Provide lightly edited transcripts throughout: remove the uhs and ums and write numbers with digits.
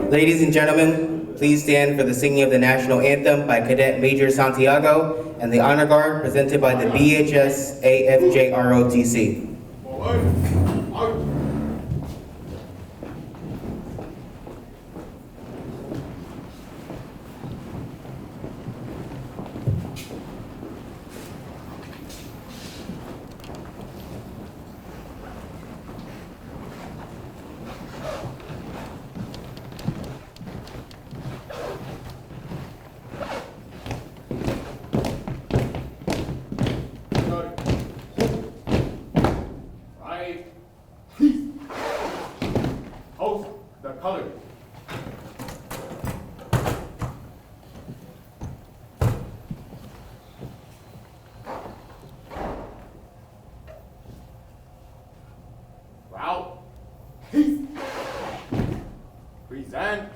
Ladies and gentlemen, please stand for the singing of the national anthem by Cadet Major Santiago and the honor guard presented by the BHS AFJROTC. Present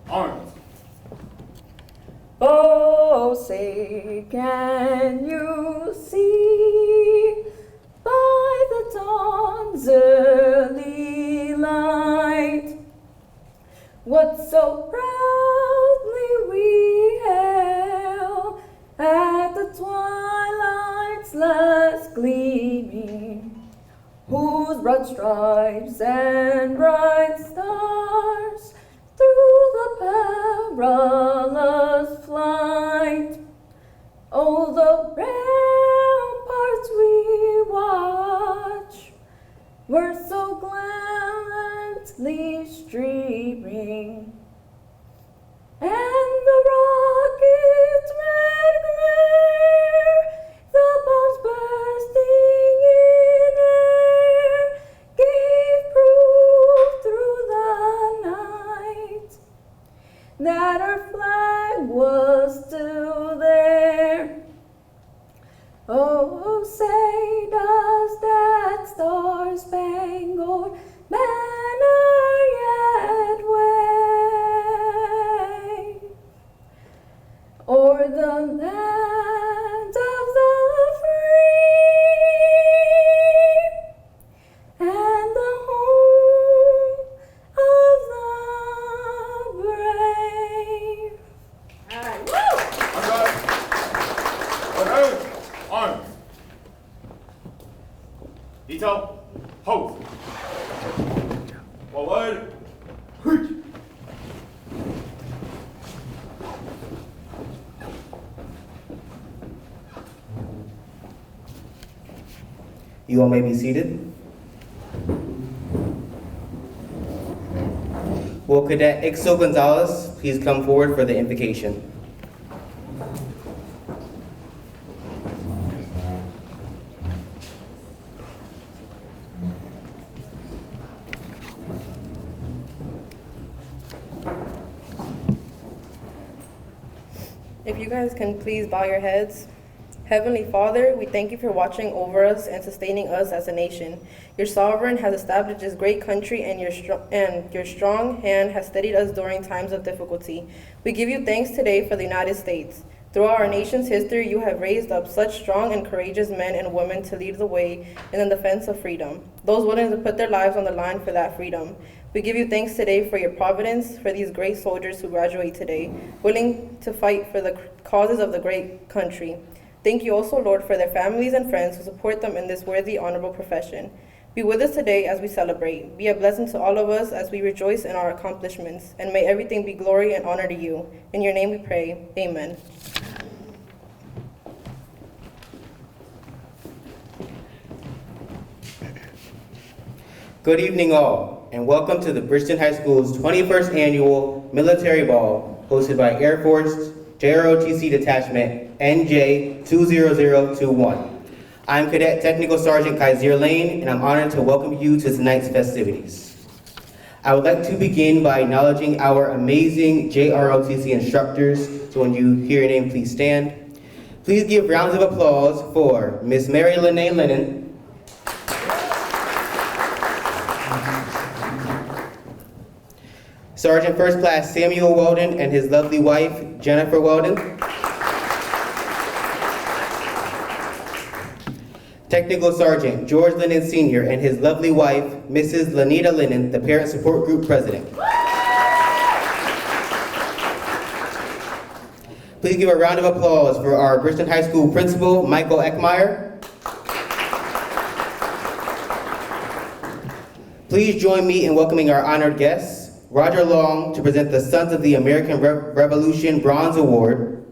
arms. Oh, say, can you see by the dawn's early light what so proudly we hailed at the twilight's last gleaming, whose broad stripes and bright stars through the perilous flight, oh, the ramparts we watch were so gallantly streaming, and the rocket's red glare, the bombs bursting in air, gave proof through the night that our flag was still there. Oh, say, does that star-spangled banner yet wave o'er the land of the free and the home of the brave? All right, woo! Arms. Detail, pose. Forward. You all may be seated. Will Cadet Ixo Gonzalez please come forward for the invocation? If you guys can please bow your heads. Heavenly Father, we thank you for watching over us and sustaining us as a nation. Your sovereign has established this great country, and your strong hand has steadied us during times of difficulty. We give you thanks today for the United States. Throughout our nation's history, you have raised up such strong and courageous men and women to lead the way in the defense of freedom, those willing to put their lives on the line for that freedom. We give you thanks today for your providence, for these great soldiers who graduate today, willing to fight for the causes of the great country. Thank you also, Lord, for their families and friends who support them in this worthy, honorable profession. Be with us today as we celebrate. Be a blessing to all of us as we rejoice in our accomplishments, and may everything be glory and honor to you. In your name we pray, amen. Good evening all, and welcome to the Bridgeton High School's 21st Annual Military Ball, hosted by Air Force JROTC Detachment NJ20021. I'm Cadet Technical Sergeant Kaiser Lane, and I'm honored to welcome you to tonight's festivities. I would like to begin by acknowledging our amazing JROTC instructors, so when you hear your name, please stand. Please give rounds of applause for Miss Mary Lene Lennon, Sergeant First Class Samuel Weldon and his lovely wife, Jennifer Weldon. Technical Sergeant George Lennon Sr. and his lovely wife, Mrs. Lanita Lennon, the Parent Support Group President. Please give a round of applause for our Bridgeton High School principal, Michael Eckmeyer. Please join me in welcoming our honored guests, Roger Long, to present the Sons of the American Revolution Bronze Award.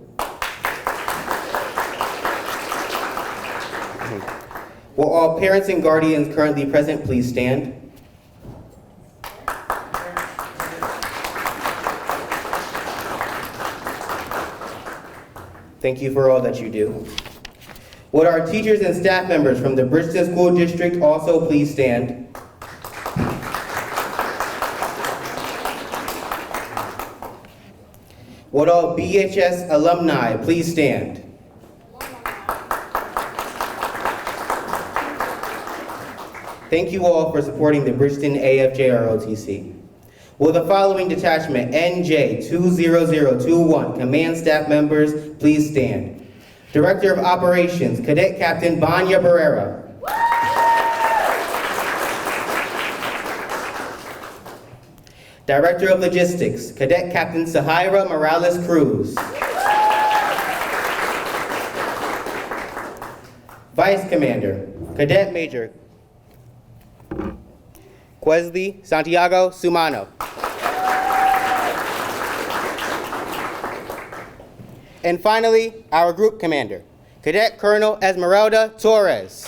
Will all parents and guardians currently present please stand? Thank you for all that you do. Would our teachers and staff members from the Bridgeton School District also please stand? Would all BHS alumni please stand? Thank you all for supporting the Bridgeton AFJROTC. Will the following detachment NJ20021 command staff members please stand? Director of Operations, Cadet Captain Banya Barrera. Director of Logistics, Cadet Captain Sahira Morales Cruz. Vice Commander, Cadet Major Quesley Santiago Sumano. And finally, our Group Commander, Cadet Colonel Esmeralda Torres.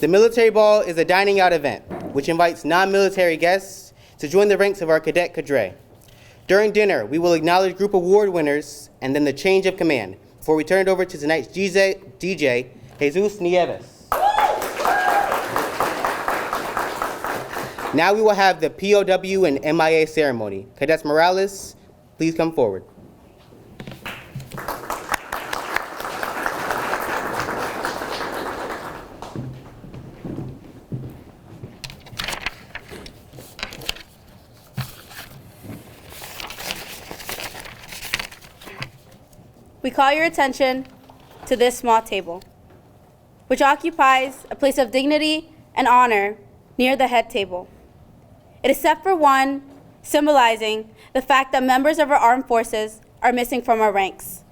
The Military Ball is a dining out event, which invites non-military guests to join the ranks of our cadet cadre. During dinner, we will acknowledge group award winners and then the change of command before we turn it over to tonight's DJ, Jesus Nieves. Now we will have the POW and MIA ceremony. Cadets Morales, please come forward. We call your attention to this small table, which occupies a place of dignity and honor near the head table. It is set for one, symbolizing the fact that members of our armed forces are missing from our ranks.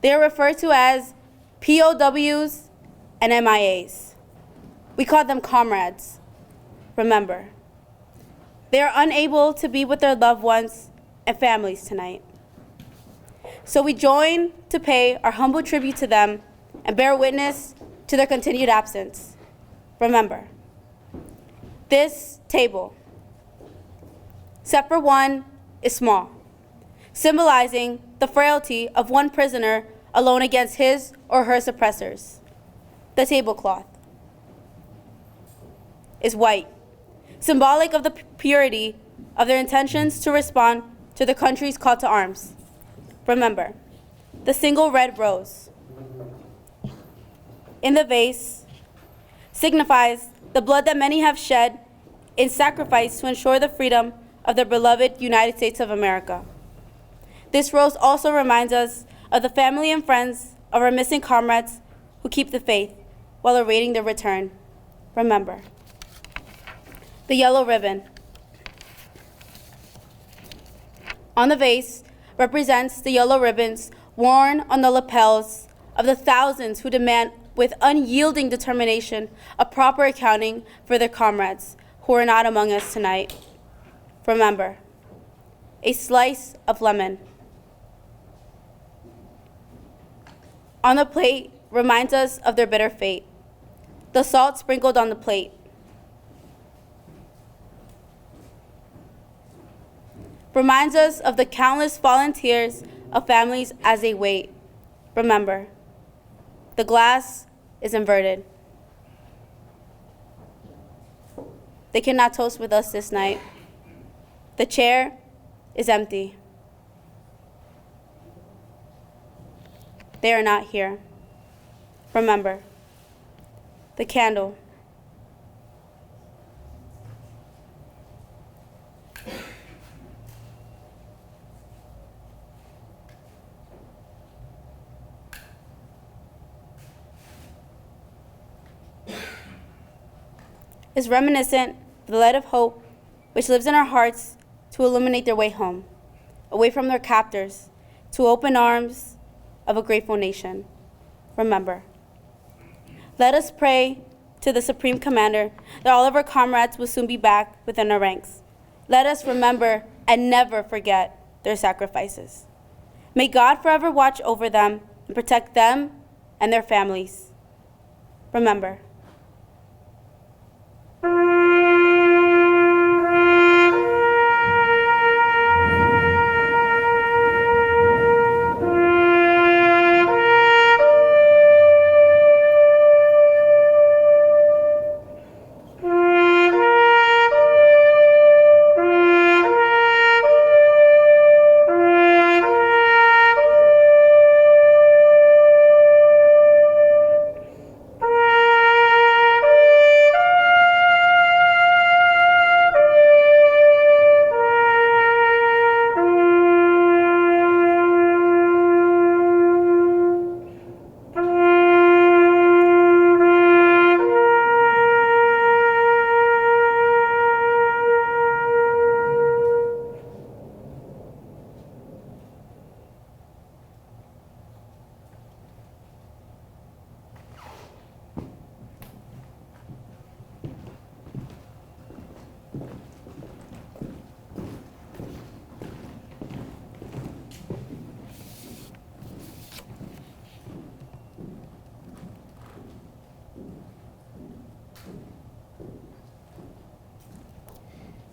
They are referred to as POWs and MIAs. We call them comrades. Remember, they are unable to be with their loved ones and families tonight. So we join to pay our humble tribute to them and bear witness to their continued absence. Remember, this table, set for one, is small, symbolizing the frailty of one prisoner alone against his or her suppressors. The tablecloth is white, symbolic of the purity of their intentions to respond to the country's call to arms. Remember, the single red rose in the vase signifies the blood that many have shed in sacrifice to ensure the freedom of their beloved United States of America. This rose also reminds us of the family and friends of our missing comrades who keep the faith while awaiting their return. Remember, the yellow ribbon on the vase represents the yellow ribbons worn on the lapels of the thousands who demand with unyielding determination a proper accounting for their comrades who are not among us tonight. Remember, a slice of lemon on the plate reminds us of their bitter fate. The salt sprinkled on the plate reminds us of the countless fallen tears of families as they wait. Remember, the glass is inverted. They cannot toast with us this night. The chair is empty. They are not here. Remember, the candle is reminiscent of the light of hope which lives in our hearts to illuminate their way home, away from their captors, to open arms of a grateful nation. Remember. Let us pray to the Supreme Commander that all of our comrades will soon be back within our ranks. Let us remember and never forget their sacrifices. May God forever watch over them and protect them and their families. Remember.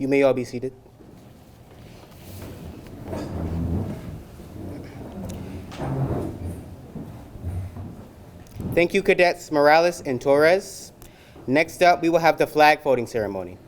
You may all be seated. Thank you, Cadets Morales and Torres. Next up, we will have the flag folding ceremony.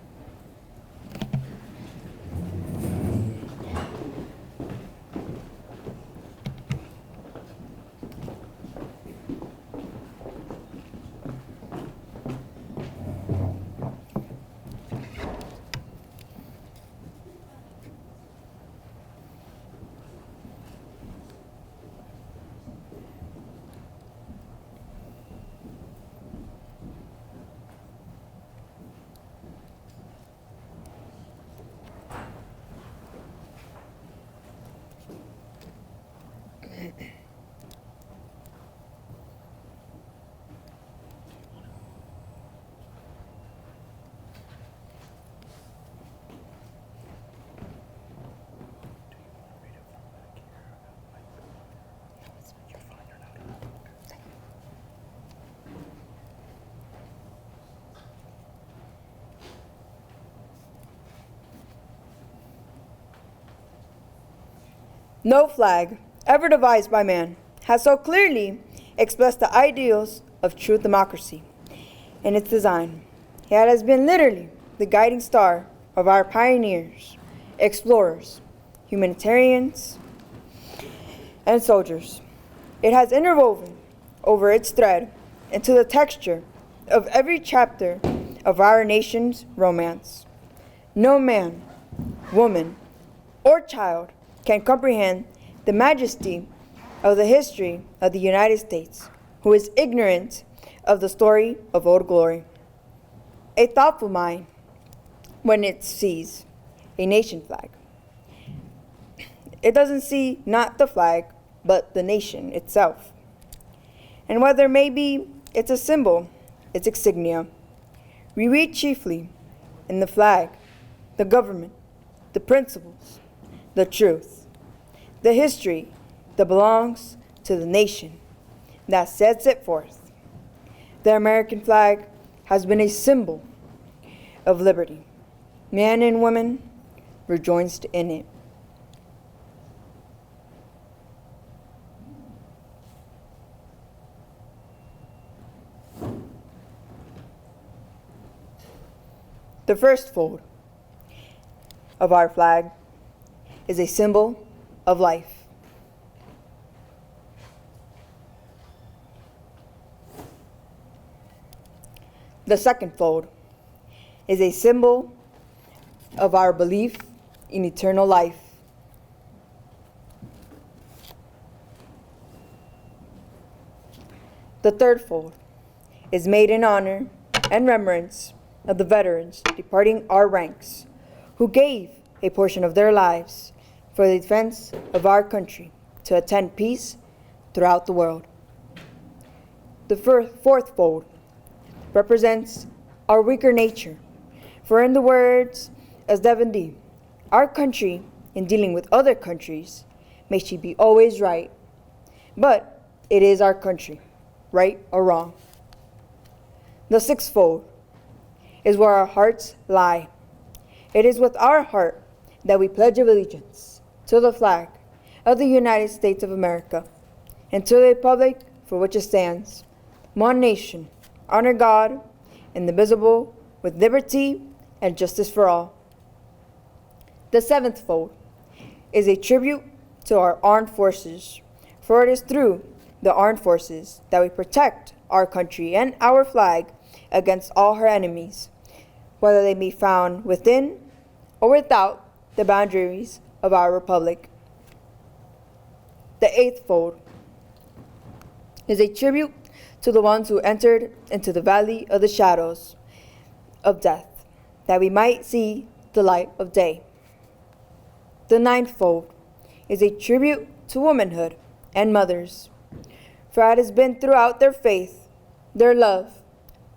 No flag ever devised by man has so clearly expressed the ideals of true democracy in its design. It has been literally the guiding star of our pioneers, explorers, humanitarians, and soldiers. It has interwoven over its thread into the texture of every chapter of our nation's romance. No man, woman, or child can comprehend the majesty of the history of the United States who is ignorant of the story of Old Glory. A thoughtful mind, when it sees a nation flag, it doesn't see not the flag, but the nation itself. And whether maybe it's a symbol, its insignia, we read chiefly in the flag, the government, the principles, the truth, the history that belongs to the nation that sets it forth. The American flag has been a symbol of liberty. Man and woman rejoiced in it. The first fold of our flag is a symbol of life. The second fold is a symbol of our belief in eternal life. The third fold is made in honor and remembrance of the veterans departing our ranks, who gave a portion of their lives for the defense of our country to attend peace throughout the world. The fourth fold represents our weaker nature, for in the words of Devin D., our country, in dealing with other countries, may she be always right, but it is our country, right or wrong. The sixth fold is where our hearts lie. It is with our heart that we pledge allegiance to the flag of the United States of America and to the republic for which it stands, one nation, under God, indivisible, with liberty and justice for all. The seventh fold is a tribute to our armed forces, for it is through the armed forces that we protect our country and our flag against all her enemies, whether they be found within or without the boundaries of our republic. The eighth fold is a tribute to the ones who entered into the valley of the shadows of death, that we might see the light of day. The ninth fold is a tribute to womanhood and mothers, for it has been throughout their faith, their love,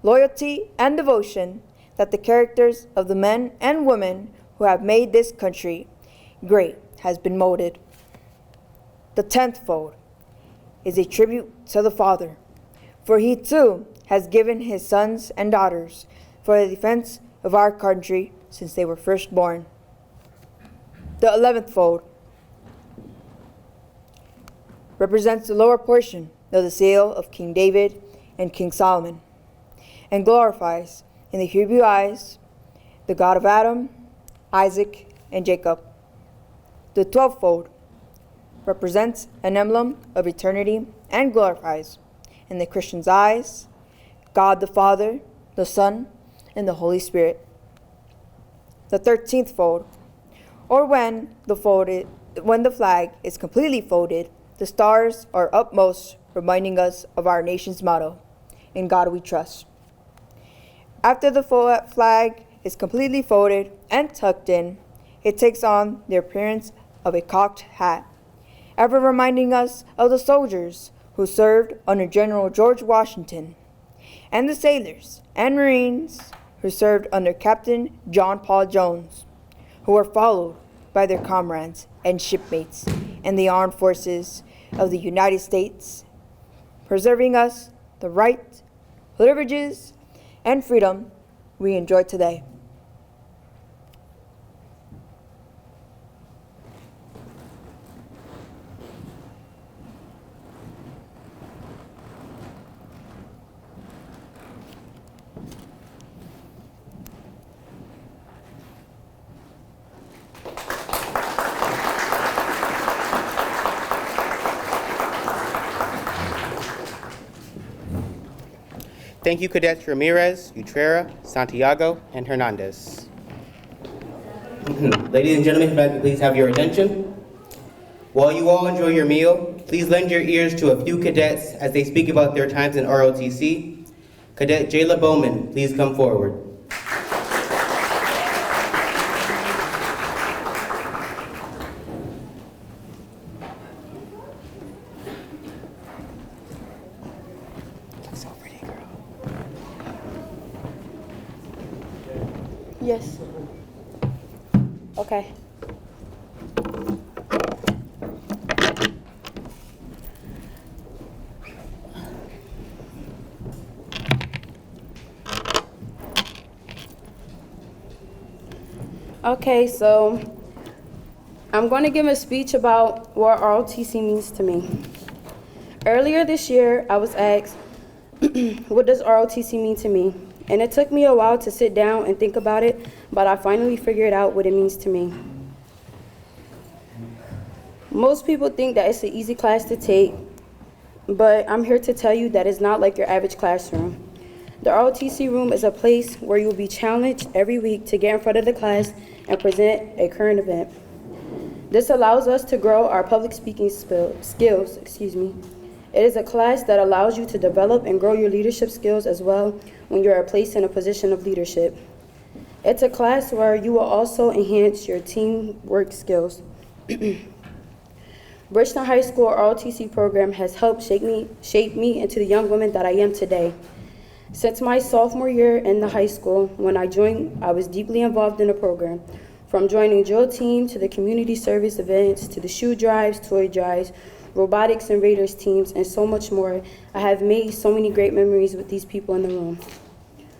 loyalty, and devotion that the characters of the men and women who have made this country great has been molded. The 10th fold is a tribute to the Father, for he too has given his sons and daughters for the defense of our country since they were first born. The 11th fold represents the lower portion of the seal of King David and King Solomon, and glorifies in the Hebrew eyes the God of Adam, Isaac, and Jacob. The 12th fold represents an emblem of eternity and glorifies in the Christian's eyes God the Father, the Son, and the Holy Spirit. The 13th fold, or when the flag is completely folded, the stars are upmost, reminding us of our nation's motto, "In God we trust." After the flag is completely folded and tucked in, it takes on the appearance of a cocked hat, ever reminding us of the soldiers who served under General George Washington, and the sailors and Marines who served under Captain John Paul Jones, who were followed by their comrades and shipmates in the armed forces of the United States, preserving us the right, privileges, and freedom we enjoy today. Thank you, Cadets Ramirez, Utrera, Santiago, and Hernandez. Ladies and gentlemen, if I could please have your attention. While you all enjoy your meal, please lend your ears to a few cadets as they speak about their times in ROTC. Cadet Jayla Bowman, please come forward. So pretty, girl. Yes. Okay. Okay, so I'm going to give a speech about what ROTC means to me. Earlier this year, I was asked, what does ROTC mean to me? And it took me a while to sit down and think about it, but I finally figured out what it means to me. Most people think that it's an easy class to take, but I'm here to tell you that it's not like your average classroom. The ROTC room is a place where you will be challenged every week to get in front of the class and present a current event. This allows us to grow our public speaking skills. It is a class that allows you to develop and grow your leadership skills as well when you are placed in a position of leadership. It's a class where you will also enhance your teamwork skills. Bridgeton High School ROTC program has helped shape me into the young woman that I am today. Since my sophomore year in the high school, when I joined, I was deeply involved in the program. From joining drill team to the community service events to the shoe drives, toy drives, robotics and raiders teams, and so much more, I have made so many great memories with these people in the room.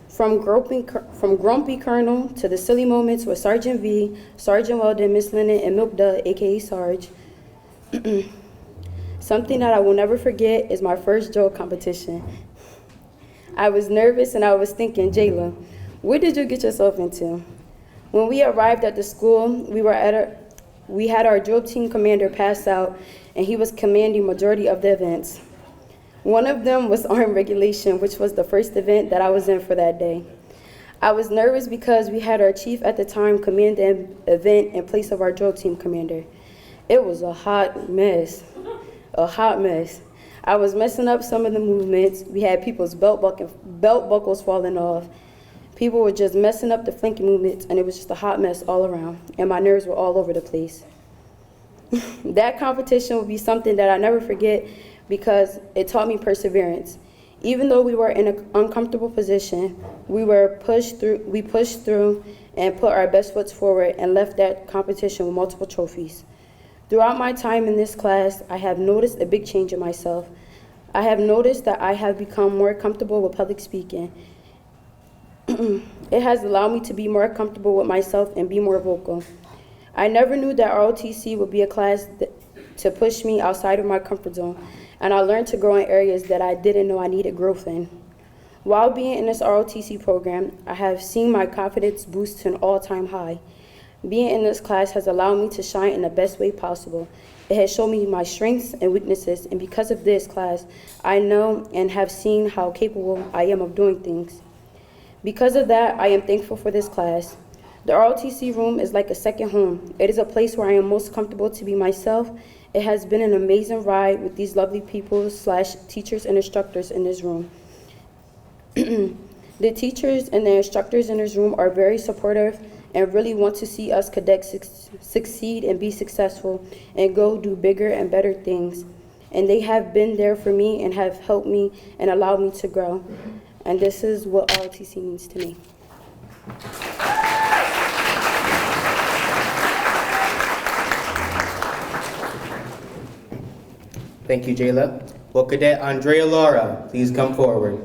From Grumpy Colonel to the silly moments with Sergeant V, Sergeant Weldon, Miss Lennon, and Milk Dud, aka Sarge. Something that I will never forget is my first drill competition. I was nervous and I was thinking, Jayla, what did you get yourself into? When we arrived at the school, we had our drill team commander pass out, and he was commanding majority of the events. One of them was arm regulation, which was the first event that I was in for that day. I was nervous because we had our chief at the time command the event in place of our drill team commander. It was a hot mess, a hot mess. I was messing up some of the movements. We had people's belt buckles falling off. People were just messing up the flanking movements, and it was just a hot mess all around, and my nerves were all over the place. That competition will be something that I never forget because it taught me perseverance. Even though we were in an uncomfortable position, we pushed through and put our best foot forward and left that competition with multiple trophies. Throughout my time in this class, I have noticed a big change in myself. I have noticed that I have become more comfortable with public speaking. It has allowed me to be more comfortable with myself and be more vocal. I never knew that ROTC would be a class to push me outside of my comfort zone, and I learned to grow in areas that I didn't know I needed growth in. While being in this ROTC program, I have seen my confidence boost to an all-time high. Being in this class has allowed me to shine in the best way possible. It has shown me my strengths and weaknesses, and because of this class, I know and have seen how capable I am of doing things. Because of that, I am thankful for this class. The ROTC room is like a second home. It is a place where I am most comfortable to be myself. It has been an amazing ride with these lovely people / teachers and instructors in this room. The teachers and the instructors in this room are very supportive and really want to see us cadets succeed and be successful and go do bigger and better things. And they have been there for me and have helped me and allowed me to grow. And this is what ROTC means to me. Thank you, Jayla. Will Cadet Andrea Laura please come forward?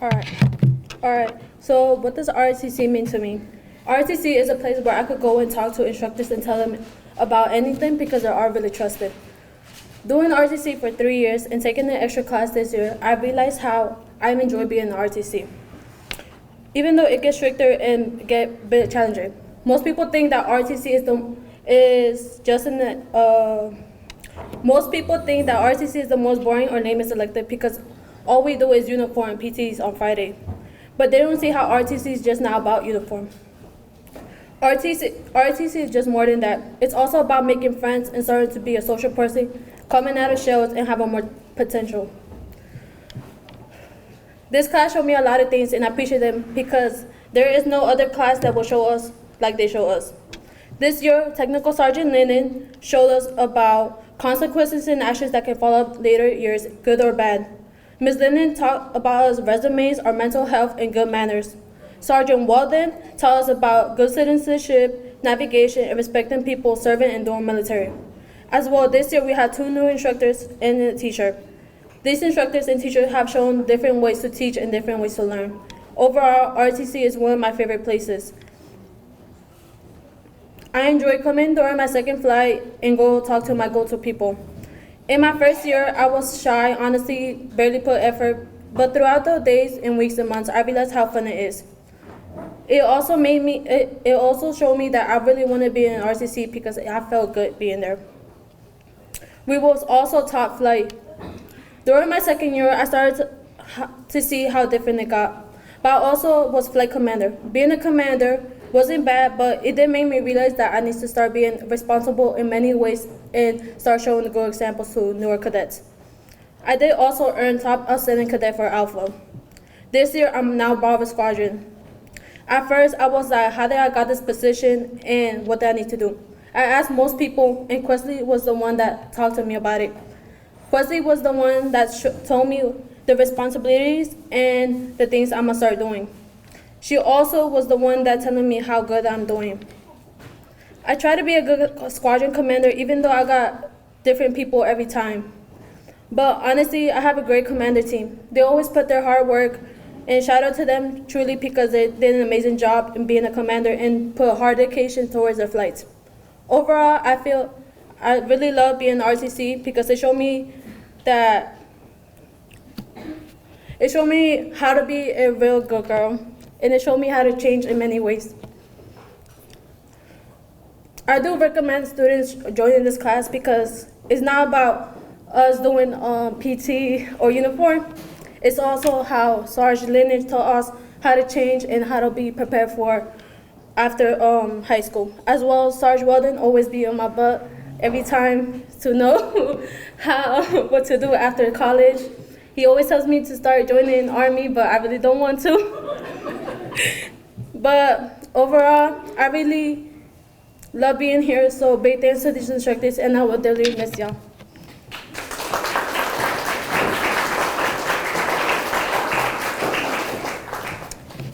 All right. So what does ROTC mean to me? ROTC is a place where I could go and talk to instructors and tell them about anything because they are really trusted. Doing ROTC for 3 years and taking the extra class this year, I realized how I enjoy being in ROTC. Even though it gets stricter and get a bit challenging. Most people think that ROTC most people think that ROTC is the most boring or lame selective because all we do is uniform PTs on Friday. But they don't see how ROTC is just not about uniform. ROTC is just more than that. It's also about making friends and starting to be a social person, coming out of shells and having more potential. This class showed me a lot of things and I appreciate them because there is no other class that will show us like they show us. This year, Technical Sergeant Lennon showed us about consequences and actions that can follow later years, good or bad. Ms. Lennon talked about us resumes, our mental health, and good manners. Sergeant Weldon taught us about good citizenship, navigation, and respecting people serving and doing military. As well, this year we had 2 new instructors and a teacher. These instructors and teachers have shown different ways to teach and different ways to learn. Overall, ROTC is one of my favorite places. I enjoy coming during my second flight and go talk to my go-to people. In my first year, I was shy, honestly, barely put effort, but throughout the days and weeks and months, I realized how fun it is. It also showed me that I really want to be in RCC because I felt good being there. We was also taught flight. During my second year, I started to see how different it got, but I also was flight commander. Being a commander wasn't bad, but it did make me realize that I need to start being responsible in many ways and start showing good examples to newer cadets. I did also earn top outstanding cadet for Alpha. This year, I'm now Bravo Squadron. At first, I was like, how did I got this position and what did I need to do? I asked most people, and Questley was the one that talked to me about it. Questley was the one that told me the responsibilities and the things I'm gonna start doing. She also was the one that telling me how good I'm doing. I try to be a good squadron commander even though I got different people every time. But honestly, I have a great commander team. They always put their hard work, and shout out to them truly because they did an amazing job in being a commander and put hard dedication towards their flights. Overall, I feel I really love being an RTC because it showed me how to be a real good girl, and it showed me how to change in many ways. I do recommend students joining this class because it's not about us doing PT or uniform. It's also how Sarge Lineage taught us how to change and how to be prepared for after high school. As well, Sarge Weldon always be on my butt every time to know what to do after college. He always tells me to start joining the Army, but I really don't want to. But overall, I really love being here, so big thanks to these instructors, and I will dearly miss y'all.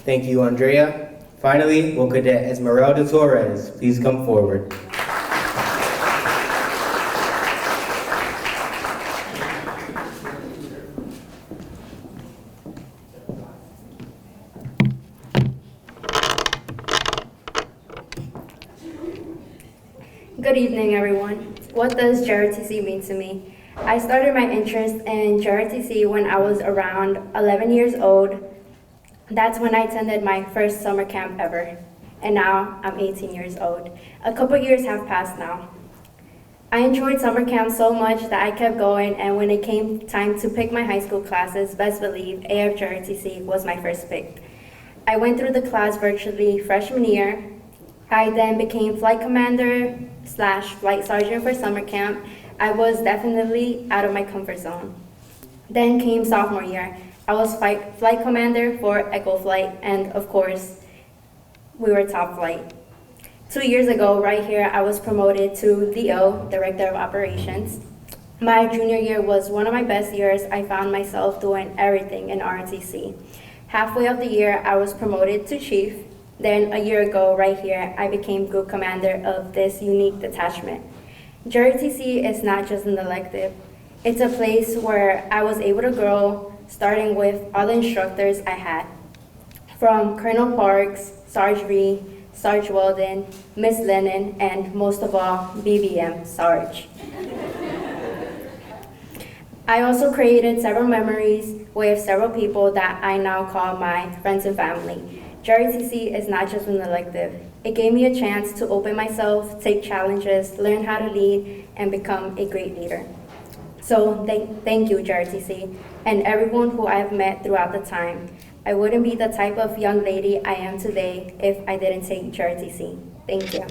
Thank you, Andrea. Finally, will Cadet Esmeralda Torres please come forward? Good evening, everyone. What does JROTC mean to me? I started my interest in JROTC when I was around 11 years old. That's when I attended my first summer camp ever. And now I'm 18 years old. A couple years have passed now. I enjoyed summer camp so much that I kept going, and when it came time to pick my high school classes, best believe AF JROTC was my first pick. I went through the class virtually freshman year. I then became flight commander / flight sergeant for summer camp. I was definitely out of my comfort zone. Then came sophomore year. I was flight commander for Echo Flight, and of course, we were top flight. 2 years ago, right here, I was promoted to DO, Director of Operations. My junior year was one of my best years. I found myself doing everything in ROTC. Halfway of the year, I was promoted to chief. Then a year ago, right here, I became group commander of this unique detachment. JROTC is not just an elective. It's a place where I was able to grow, starting with all the instructors I had. From Colonel Parks, Sarge Ree, Sarge Weldon, Miss Lennon, and most of all, BBM Sarge. I also created several memories with several people that I now call my friends and family. JROTC is not just an elective. It gave me a chance to open myself, take challenges, learn how to lead, and become a great leader. So thank you, JROTC, and everyone who I have met throughout the time. I wouldn't be the type of young lady I am today if I didn't take JROTC. Thank you.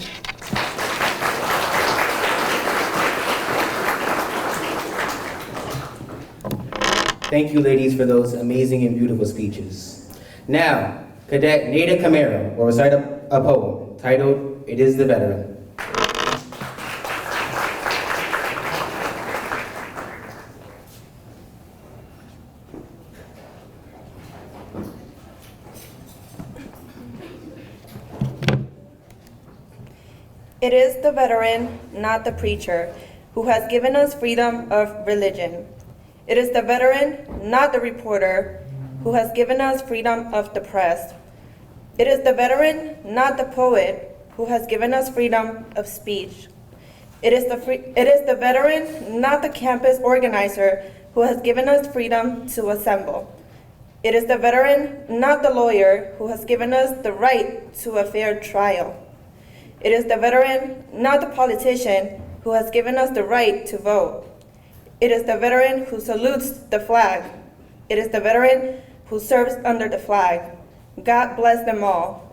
Thank you, ladies, for those amazing and beautiful speeches. Now, Cadet Nada Camaro will recite a poem titled, "It is the Veteran." It is the veteran, not the preacher, who has given us freedom of religion. It is the veteran, not the reporter, who has given us freedom of the press. It is the veteran, not the poet, who has given us freedom of speech. It is the veteran, not the campus organizer, who has given us freedom to assemble. It is the veteran, not the lawyer, who has given us the right to a fair trial. It is the veteran, not the politician, who has given us the right to vote. It is the veteran who salutes the flag. It is the veteran who serves under the flag. God bless them all.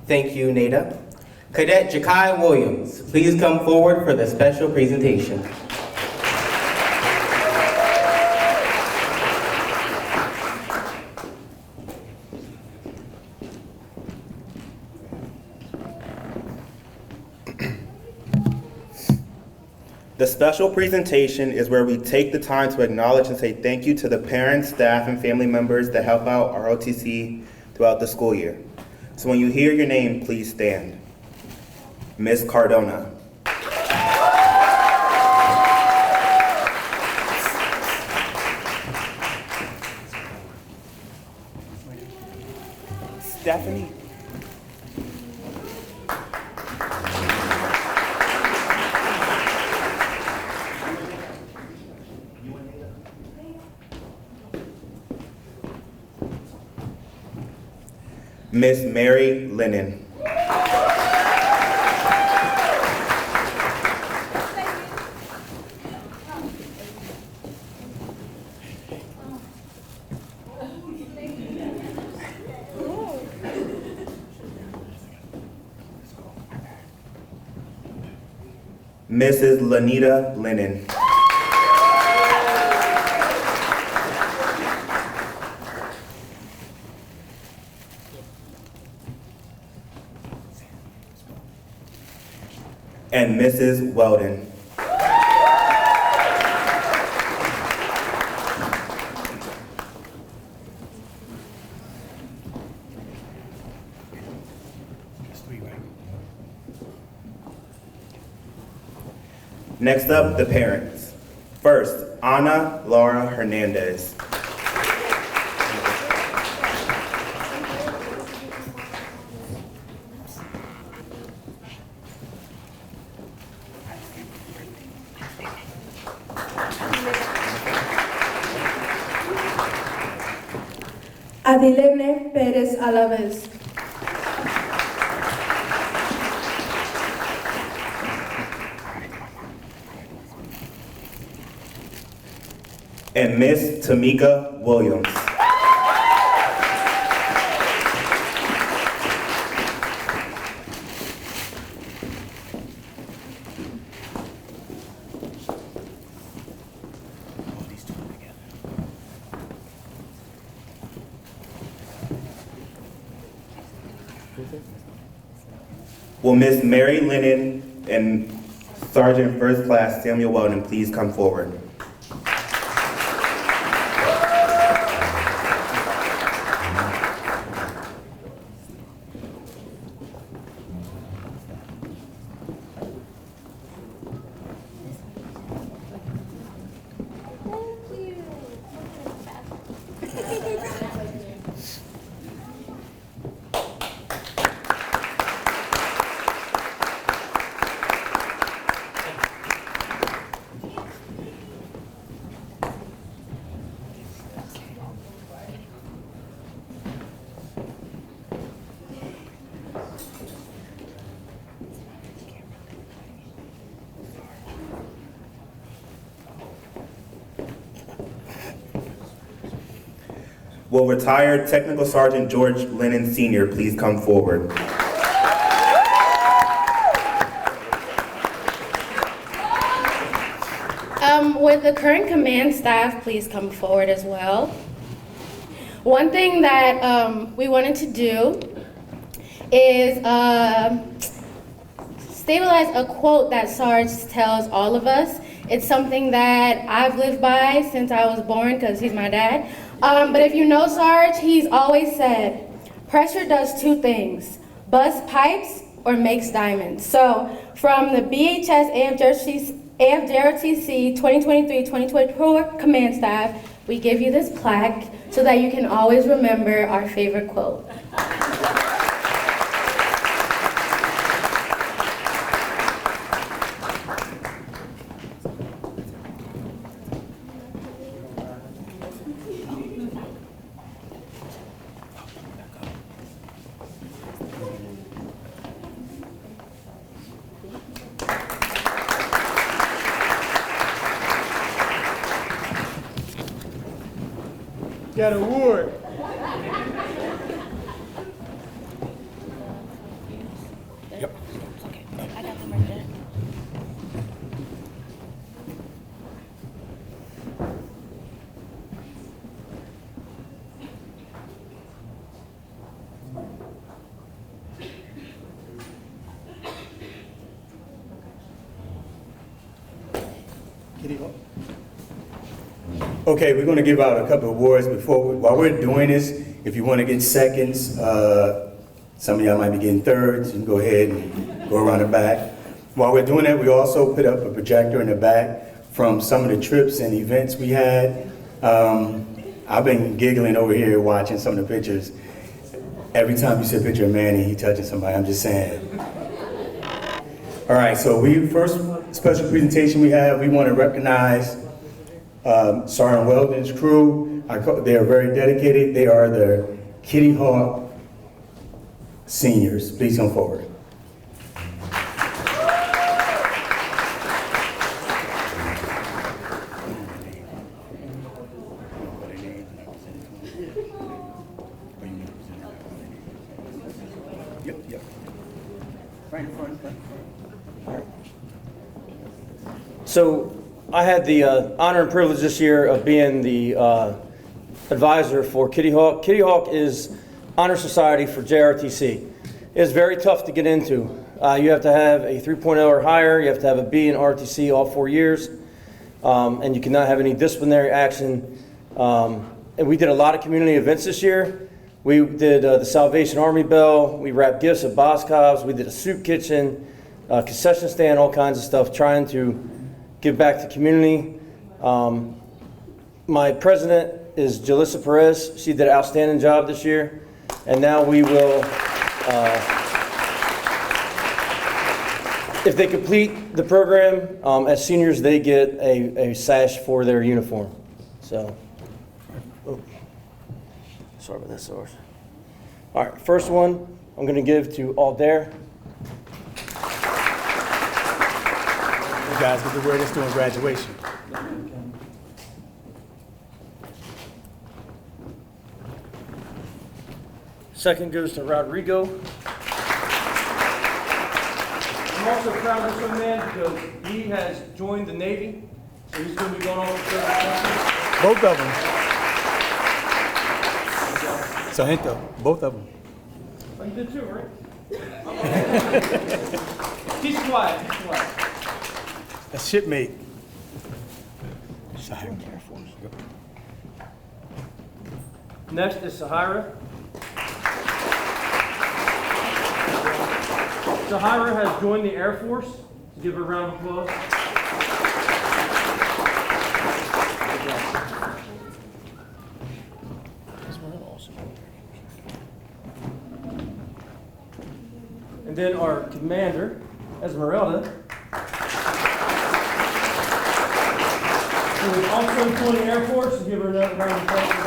Thank you, Nada. Cadet Jakai Williams, please come forward for the special presentation. The special presentation is where we take the time to acknowledge and say thank you to the parents, staff, and family members that help out our ROTC throughout the school year. So when you hear your name, please stand. Ms. Cardona. Stephanie. Miss Mary Lennon. Mrs. Lanita Lennon. And Mrs. Weldon. Next up, the parents. First, Ana Laura Hernandez. Adilene Pérez Alaves. And Miss Tamika Williams. Will Miss Mary Lennon and Sergeant First Class Samuel Weldon please come forward? Will retired Technical Sergeant George Lennon Sr. please come forward? Would the current command staff please come forward as well? One thing that we wanted to do is stabilize a quote that Sarge tells all of us. It's something that I've lived by since I was born because he's my dad. But if you know Sarge, he's always said, pressure does two things, busts pipes or makes diamonds. So from the BHS AFJROTC 2023-2024 command staff, we give you this plaque so that you can always remember our favorite quote. Got a award. Okay, we're going to give out a couple of awards while we're doing this. If you want to get seconds, some of y'all might be getting thirds. You can go ahead and go around the back. While we're doing that, we also put up a projector in the back from some of the trips and events we had. I've been giggling over here watching some of the pictures. Every time you see a picture of Manny, he touching somebody, I'm just saying. All right, so first special presentation we have, we want to recognize Sergeant Weldon's crew. They are very dedicated. They are the Kitty Hawk seniors. Please come forward. Yep. Right in front. So I had the honor and privilege this year of being the advisor for Kitty Hawk. Kitty Hawk is honor society for JROTC. It's very tough to get into. You have to have a 3.0 or higher. You have to have a B in ROTC all 4 years. And you cannot have any disciplinary action. And we did a lot of community events this year. We did the Salvation Army Bell. We wrapped gifts at Boscov's. We did a soup kitchen, concession stand, all kinds of stuff, trying to give back to community. My president is Jalissa Perez. She did an outstanding job this year. And now we will, if they complete the program, as seniors, they get a sash for their uniform. So, sorry about that, Source. All right, first one I'm going to give to Aldair. You guys get to wear this during graduation. Second goes to Rodrigo. I'm also proud of this young man because he has joined the Navy, so he's going to be going on with Both of them. Sargento, both of them. You did too, right? He's quiet. A shipmate. Sorry. Next is Sahira. Sahira has joined the Air Force. Let's give her a round of applause. And then our commander, Esmeralda, who is also joined the Air Force. Let's give her another round of applause for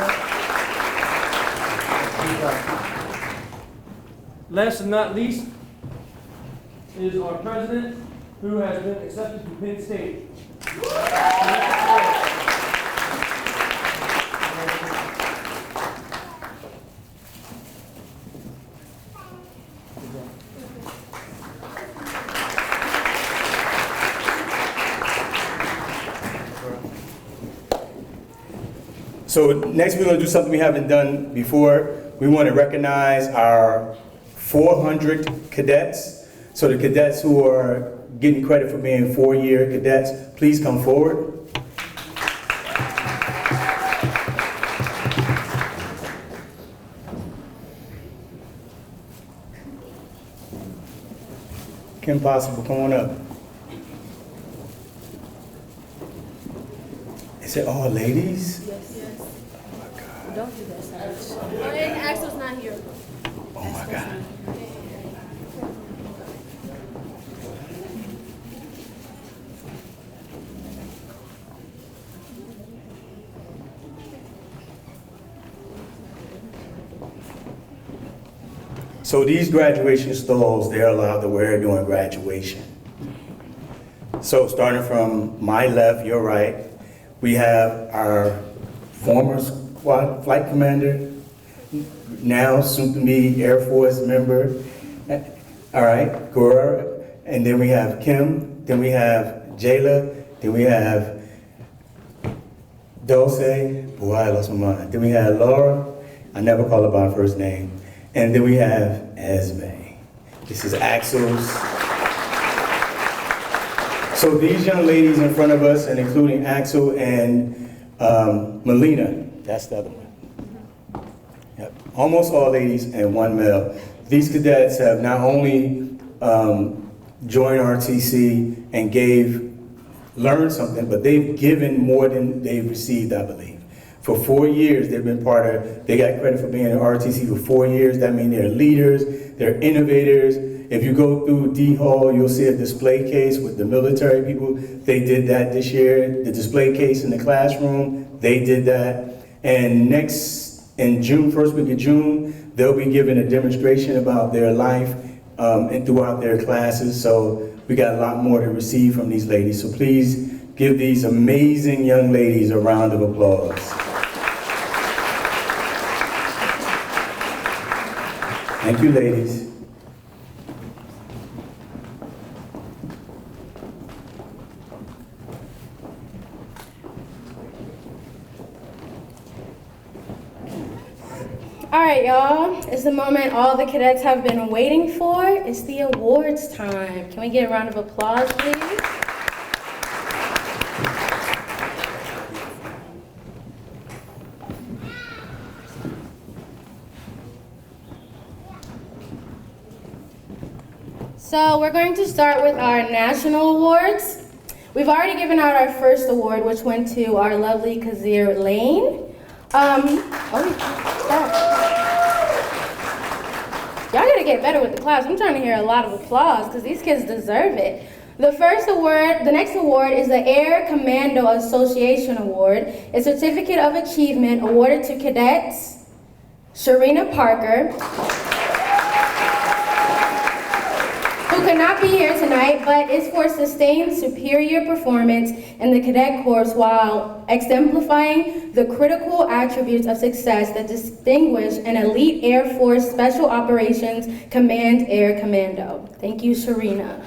that. Last but not least is our president, who has been accepted to Penn State. So next we're going to do something we haven't done before. We want to recognize our 400 cadets. So the cadets who are getting credit for being 4-year cadets, please come forward. Kim Possible, come on up. Is it all ladies? Yes. Oh my God. Don't do that, Sarge. Oh, and Axel's not here. Oh my God. So these graduation stoles, they're allowed to wear during graduation. So starting from my left, your right, we have our former squad flight commander, now soon-to-be Air Force member. All right, Gora, and then we have Kim, then we have Jayla, then we have Dulce, boy, I lost my mind. Then we have Laura, I never call her by her first name. And then we have Esme. This is Axel's So these young ladies in front of us, and including Axel and Melina, that's the other one. Yep. Almost all ladies and one male. These cadets have not only joined RTC and learned something, but they've given more than they've received, I believe. For 4 years, they've been they got credit for being in RTC for 4 years. That means they're leaders, they're innovators. If you go through D Hall, you'll see a display case with the military people. They did that this year. The display case in the classroom, they did that. And in June, first week of June, they'll be giving a demonstration about their life and throughout their classes. So we got a lot more to receive from these ladies. So please give these amazing young ladies a round of applause. Thank you, ladies. All right, y'all. It's the moment all the cadets have been waiting for. It's the awards time. Can we get a round of applause, please? So we're going to start with our national awards. We've already given out our first award, which went to our lovely Kazir Lane. Y'all gotta get better with the claps. I'm trying to hear a lot of applause because these kids deserve it. The next award is the Air Commando Association Award, a certificate of achievement awarded to cadets Sharina Parker, who could not be here tonight, but is for sustained superior performance in the cadet course while exemplifying the critical attributes of success that distinguish an elite Air Force Special Operations Command Air Commando. Thank you, Sharina.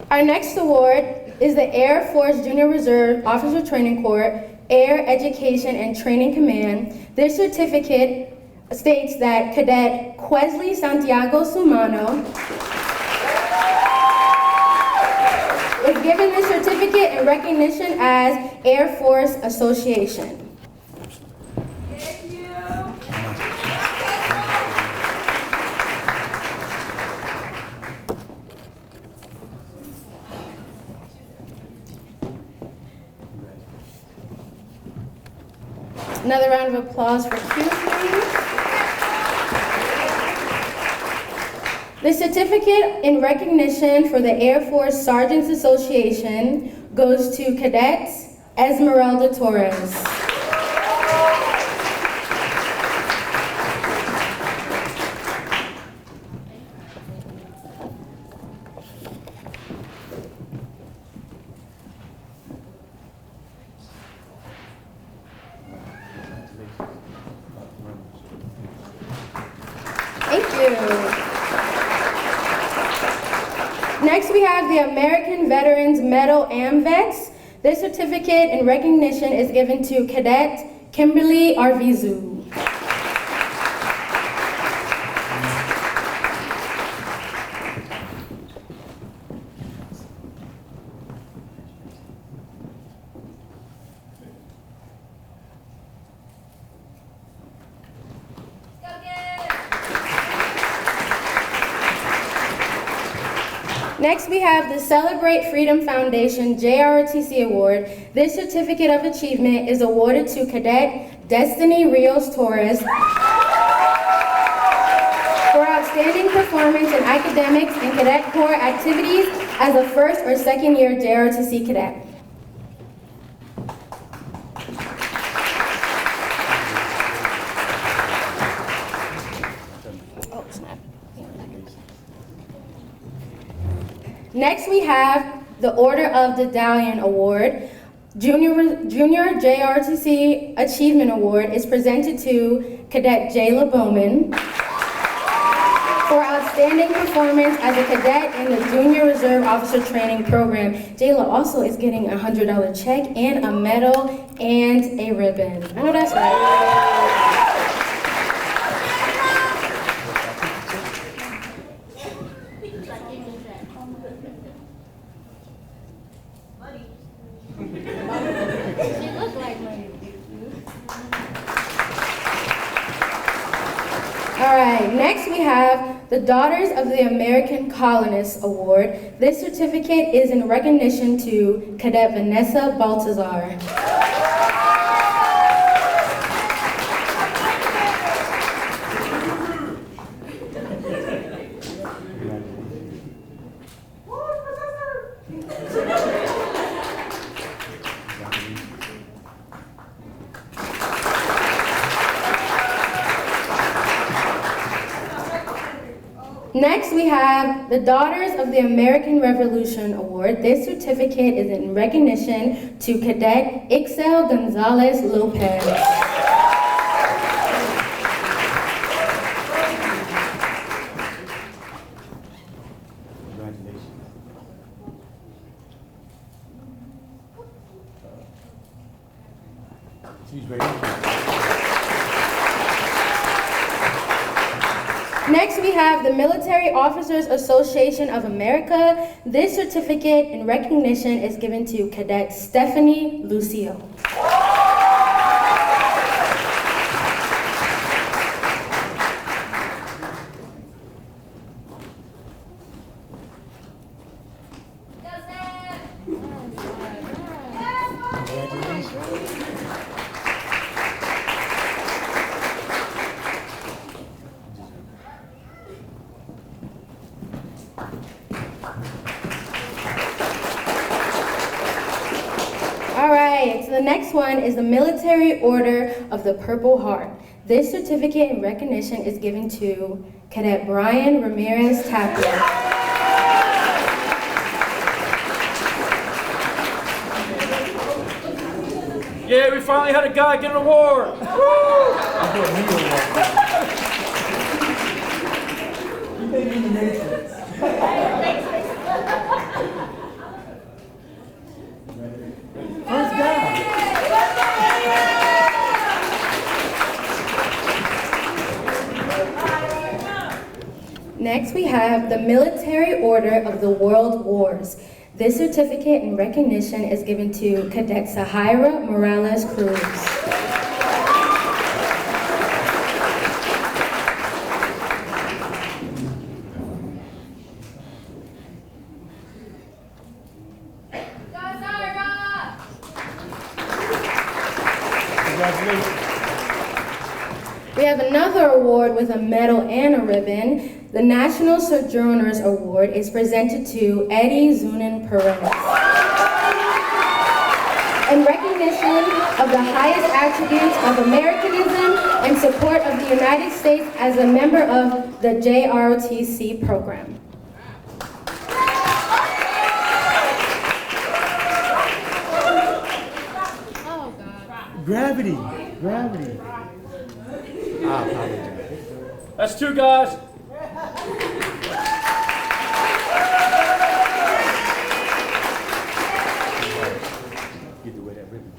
Our next award is the Air Force Junior Reserve Officer Training Corps Air Education and Training Command. This certificate states that Cadet Quesley Santiago Sumano is given this certificate in recognition as Air Force Association. Another round of applause for Q, please. The certificate in recognition for the Air Force Sergeants Association goes to Cadet Esmeralda Torres. Next, we have the American Veterans Medal AMVETS. This certificate in recognition is given to Cadet Kimberly Arvizu. Next, we have the Celebrate Freedom Foundation JROTC Award. This certificate of achievement is awarded to Cadet Destiny Rios Torres for outstanding performance in academics and Cadet Corps activities as a first or second year JROTC cadet. Next, we have the Order of the Dalian Award. Junior JRTC Achievement Award is presented to Cadet Jayla Bowman for outstanding performance as a cadet in the Junior Reserve Officer Training Program. Jayla also is getting a $100 check and a medal and a ribbon. I know that's right. All right, next we have the Daughters of the American Colonists Award. This certificate is in recognition to Cadet Vanessa Baltazar. Next, we have the Daughters of the American Revolution Award. This certificate is in recognition to Cadet Ixel Gonzalez Lopez. She's ready. Next, we have the Military Officers Association of America. This certificate in recognition is given to Cadet Stephanie Lucio. All right, so the next one is the Military Order of the Purple Heart. This certificate in recognition is given to Cadet Brian Ramirez Tapia. Yeah, we finally had a guy get an award. Next, we have the Military Order of the World Wars. This certificate in recognition is given to Cadet Sahira Morales Cruz. We have another award with a medal and a ribbon. The National Sojourners Award is presented to Eddie Zunin Perez. In recognition of the highest attributes of Americanism and support of the United States as a member of the JROTC program. Gravity. I apologize. That's two guys. Get to wear that ribbon.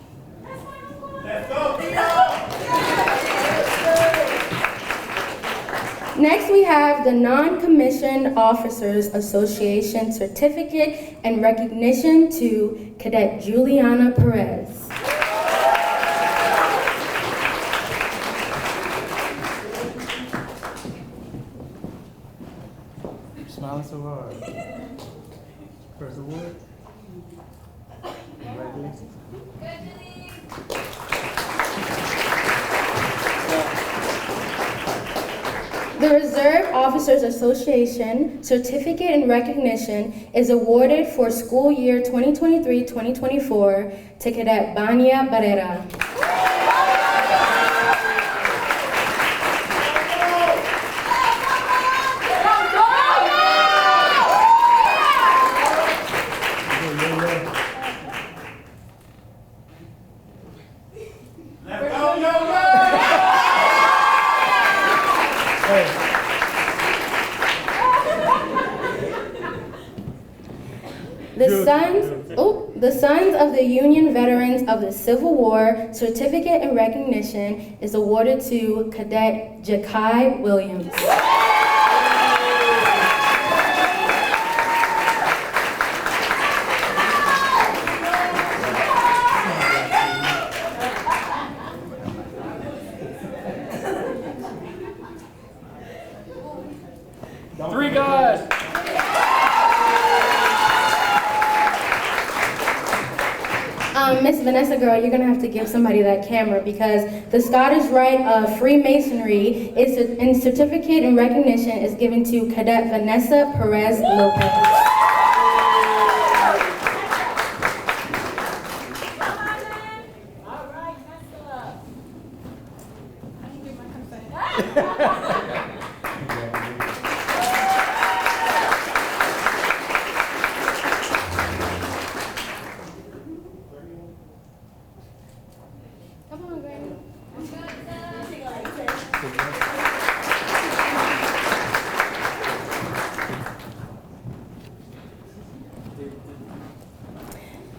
Next, we have the Non-Commissioned Officers Association Certificate and Recognition to Cadet Juliana Perez. You're smiling so hard. First award. Congratulations. The Reserve Officers Association Certificate in Recognition is awarded for school year 2023-2024 to Cadet Bania Barrera. The Sons of the Union Veterans of the Civil War certificate in recognition is awarded to Cadet Jakai Williams. Three guys. Miss Vanessa, girl, you're gonna have to give somebody that camera because the Scottish Rite of Freemasonry and certificate in recognition is given to Cadet Vanessa Perez Lopez.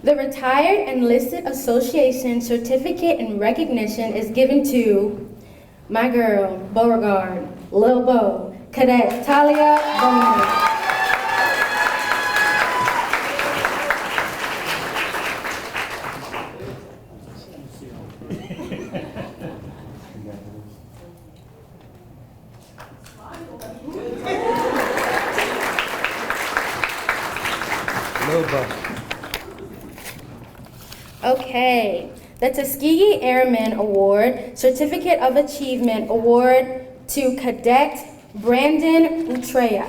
The Retired Enlisted Association certificate in recognition is given to my girl, Beauregard, Lil Bo, Cadet Talia Bowman. Okay, the Tuskegee Airman Award, Certificate of Achievement Award to Cadet Brandon Utreya.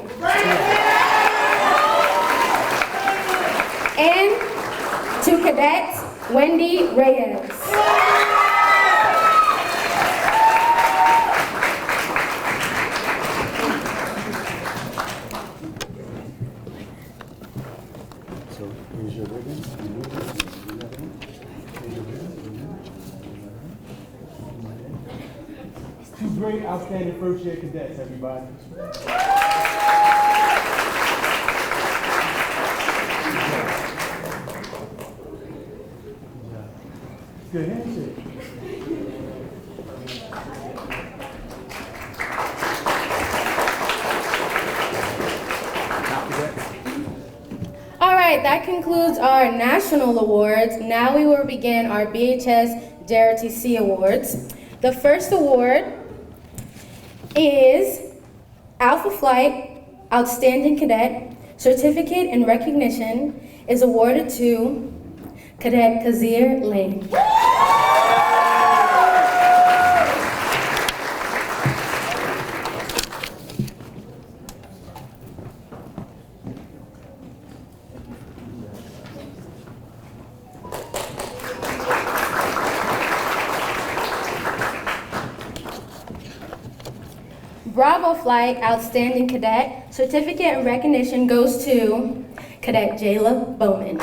And to Cadet Wendy Reyes. So here's your ribbon. Two great, outstanding first year cadets, everybody. Good handshake. All right, that concludes our national awards. Now we will begin our BHS JROTC awards. The first award is Alpha Flight Outstanding Cadet. Certificate in recognition is awarded to Cadet Kazir Lane. Bravo Flight Outstanding Cadet. Certificate in recognition goes to Cadet Jayla Bowman.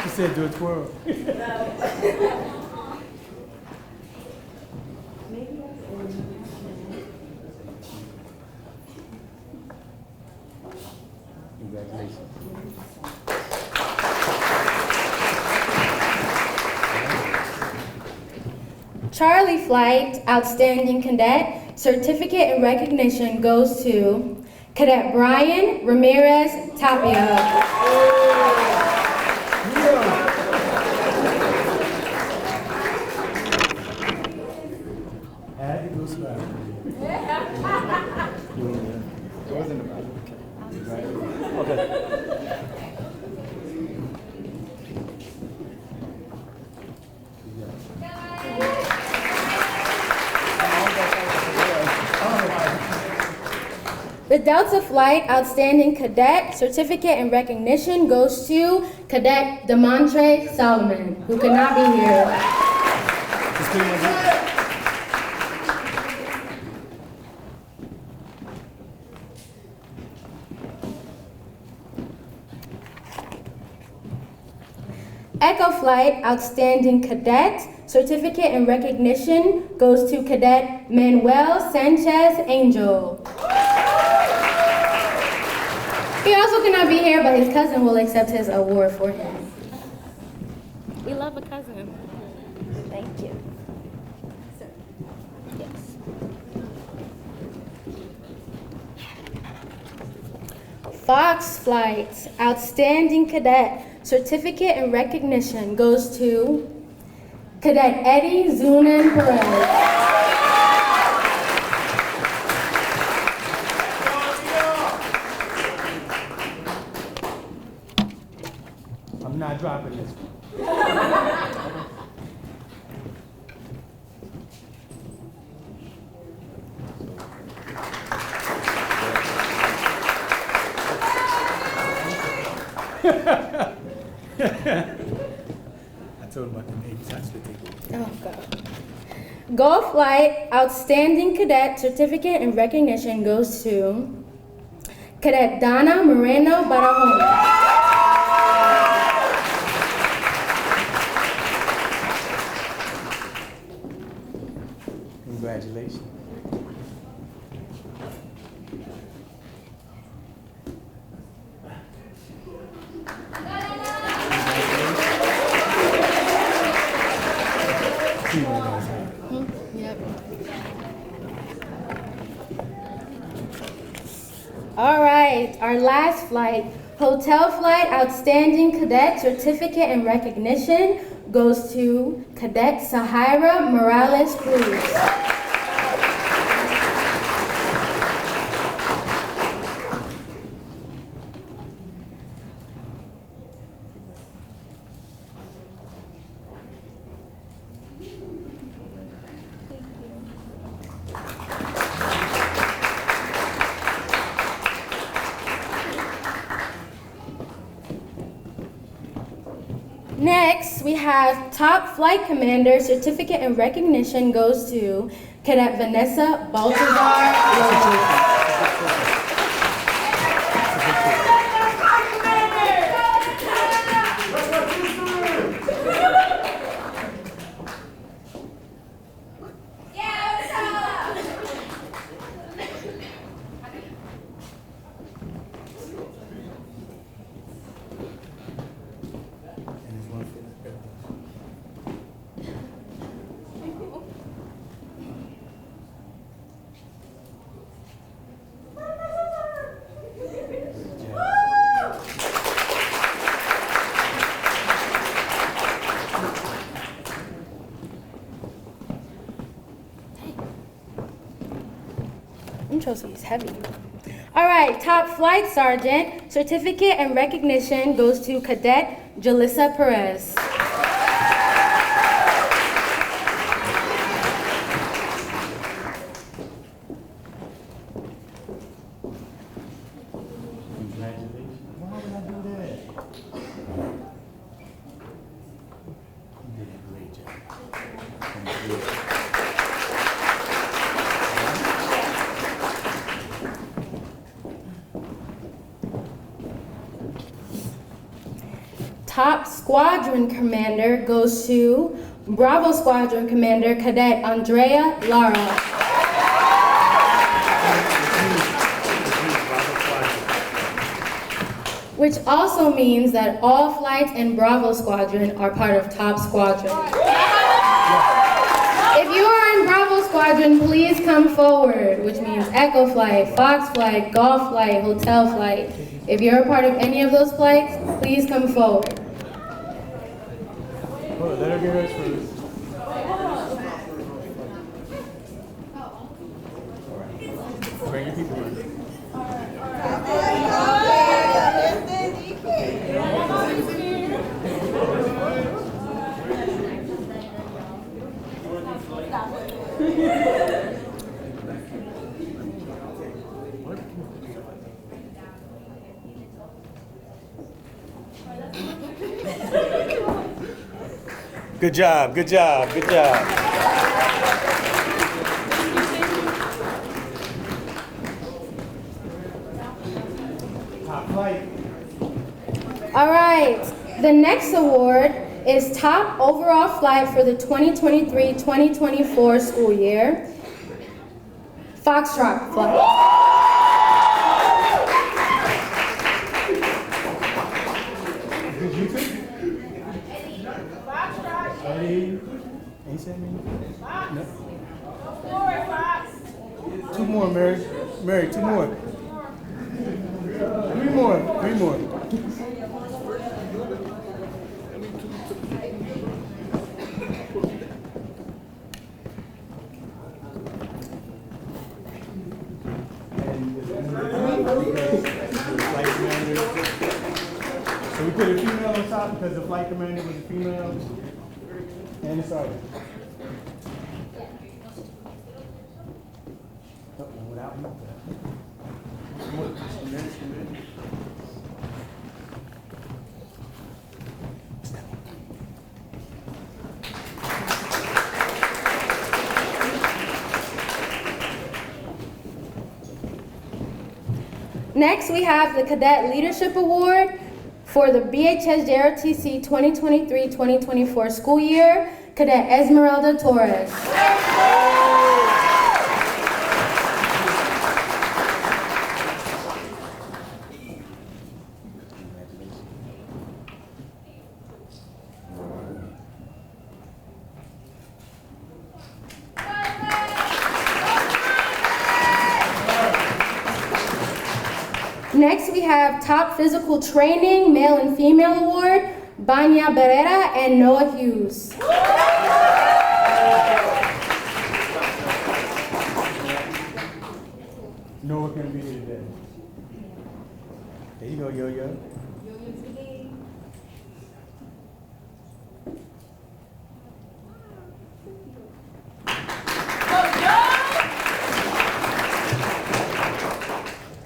She said do a twirl. Congratulations. Charlie Flight Outstanding Cadet. Certificate in recognition goes to Cadet Brian Ramirez Tapia. The Delta Flight Outstanding Cadet Certificate in recognition goes to Cadet Demontre Solomon, who could not be here. Echo Flight Outstanding Cadet Certificate in recognition goes to Cadet Manuel Sanchez Angel. He also cannot be here, but his cousin will accept his award for him. We love a cousin. Thank you. Yes. Fox Flight Outstanding Cadet Certificate and Recognition goes to Cadet Eddie Zunan Perez. I'm not dropping this. I told him about the name. That's what they Oh, God. Golf Flight Outstanding Cadet Certificate and Recognition goes to Cadet Donna Moreno Barahona. Congratulations. All right, our last flight, Hotel Flight Outstanding Cadet Certificate and Recognition goes to Cadet Sahira Morales Cruz. Next, we have Top Flight Commander Certificate and Recognition goes to Cadet Vanessa Baltazar Lopez. Is heavy. All right, Top Flight Sergeant Certificate and Recognition goes to Cadet Jalissa Perez. Top Squadron Commander goes to Bravo Squadron Commander Cadet Andrea Lara. Which also means that all flights in Bravo Squadron are part of Top Squadron. If you are in Bravo Squadron, please come forward, which means Echo Flight, Fox Flight, Golf Flight, Hotel Flight. If you're a part of any of those flights, please come forward. Oh, let her get hers first. Bring your people in. Good job, good job, good job. All right, the next award is Top Overall Flight for the 2023-2024 school year, Foxtrot Flight. Eddie. Ain't said me? No. Two more, Mary. Mary, two more. Three more. Three more. So we put a female on top because the flight commander was a female and the sergeant. Without me. Next, we have the Cadet Leadership Award for the BHS JROTC 2023-2024 school year, Cadet Esmeralda Torres. Next, we have Top Physical Training, Male and Female Award, Banya Berera and Noah Hughes. Noah can be here today. There you go, Yo-Yo.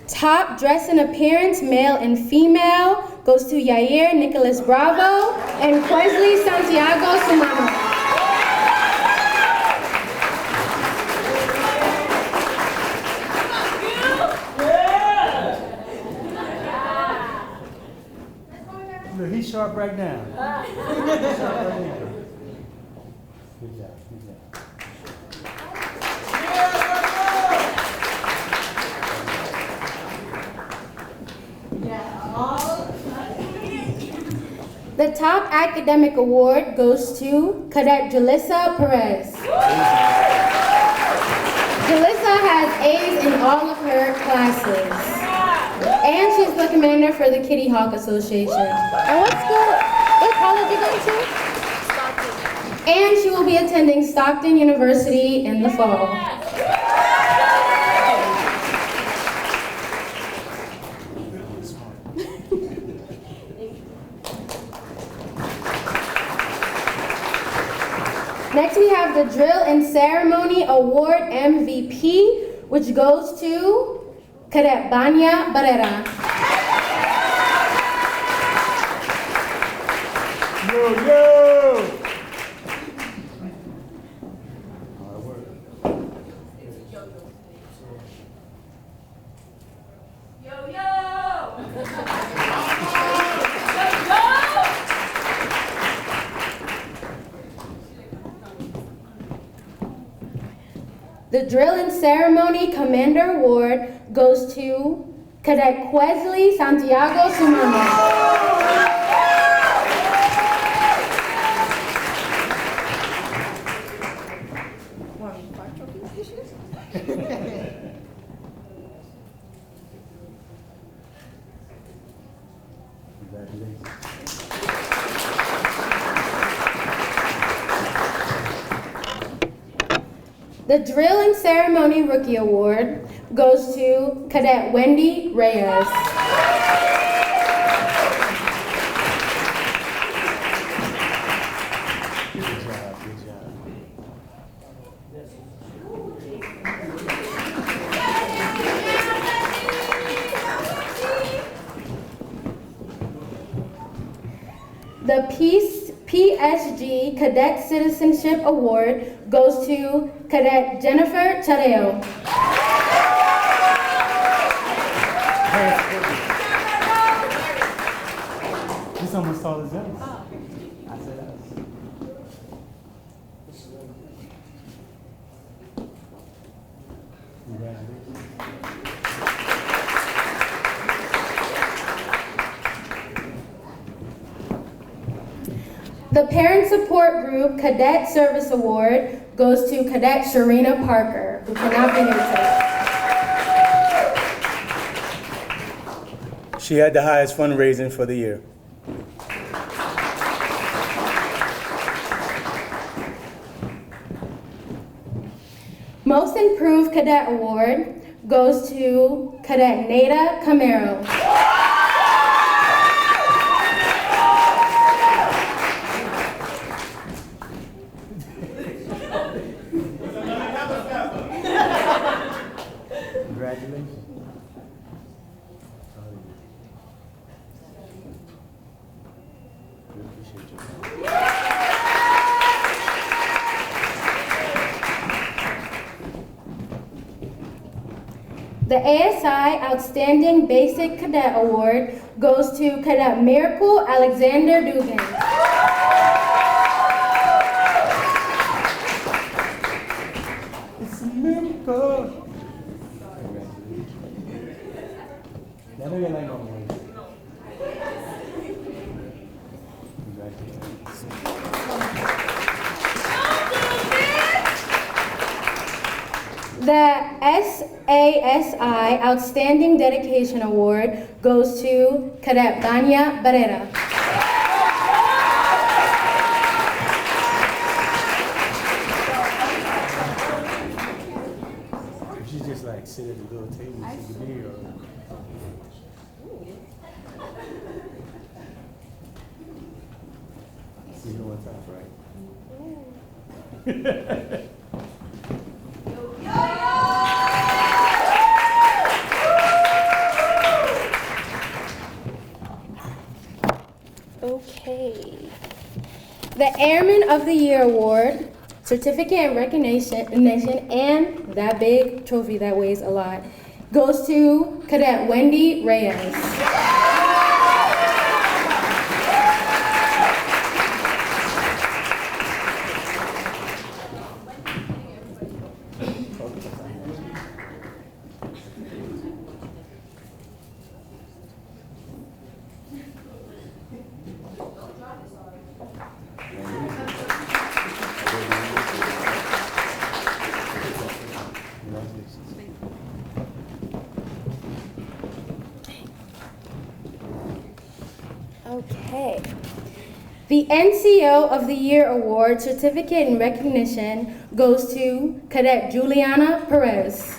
Top Dress and Appearance, Male and Female, goes to Yair Nicholas Bravo and Quesley Santiago Sumano. Look, he's sharp right now. He's sharp right now. Good job, good job. The Top Academic Award goes to Cadet Jalissa Perez. Jalissa has A's in all of her classes. And she's the commander for the Kitty Hawk Association. And what college are you going to? Stockton. And she will be attending Stockton University in the fall. Next, we have the Drill and Ceremony Award MVP, which goes to Cadet Banya Barrera. Yo! The Drill and Ceremony Commander Award goes to Cadet Quesley Santiago Sumano. The Drill and Ceremony Rookie Award goes to Cadet Wendy Reyes. The PSG Cadet Citizenship Award goes to Cadet Jennifer Chareo. He's almost tall as us. I said us. Congratulations. The Parent Support Group Cadet Service Award goes to Cadet Sharina Parker, who cannot be here today. She had the highest fundraising for the year. Most Improved Cadet Award goes to Cadet Nada Camaro. Congratulations. We appreciate you. The ASI Outstanding Basic Cadet Award goes to Cadet Miracle Alexander Dugan. It's a miracle. Ya no viene la nombre. The SASI Outstanding Dedication Award goes to Cadet Vanya Barrera. She's just like sit at the little table and take a video. See you on top, right? Okay. The Airman of the Year Award, certificate and recognition, and that big trophy that weighs a lot, goes to Cadet Wendy Reyes. Okay. The NCO of the Year Award, certificate and recognition goes to Cadet Juliana Perez.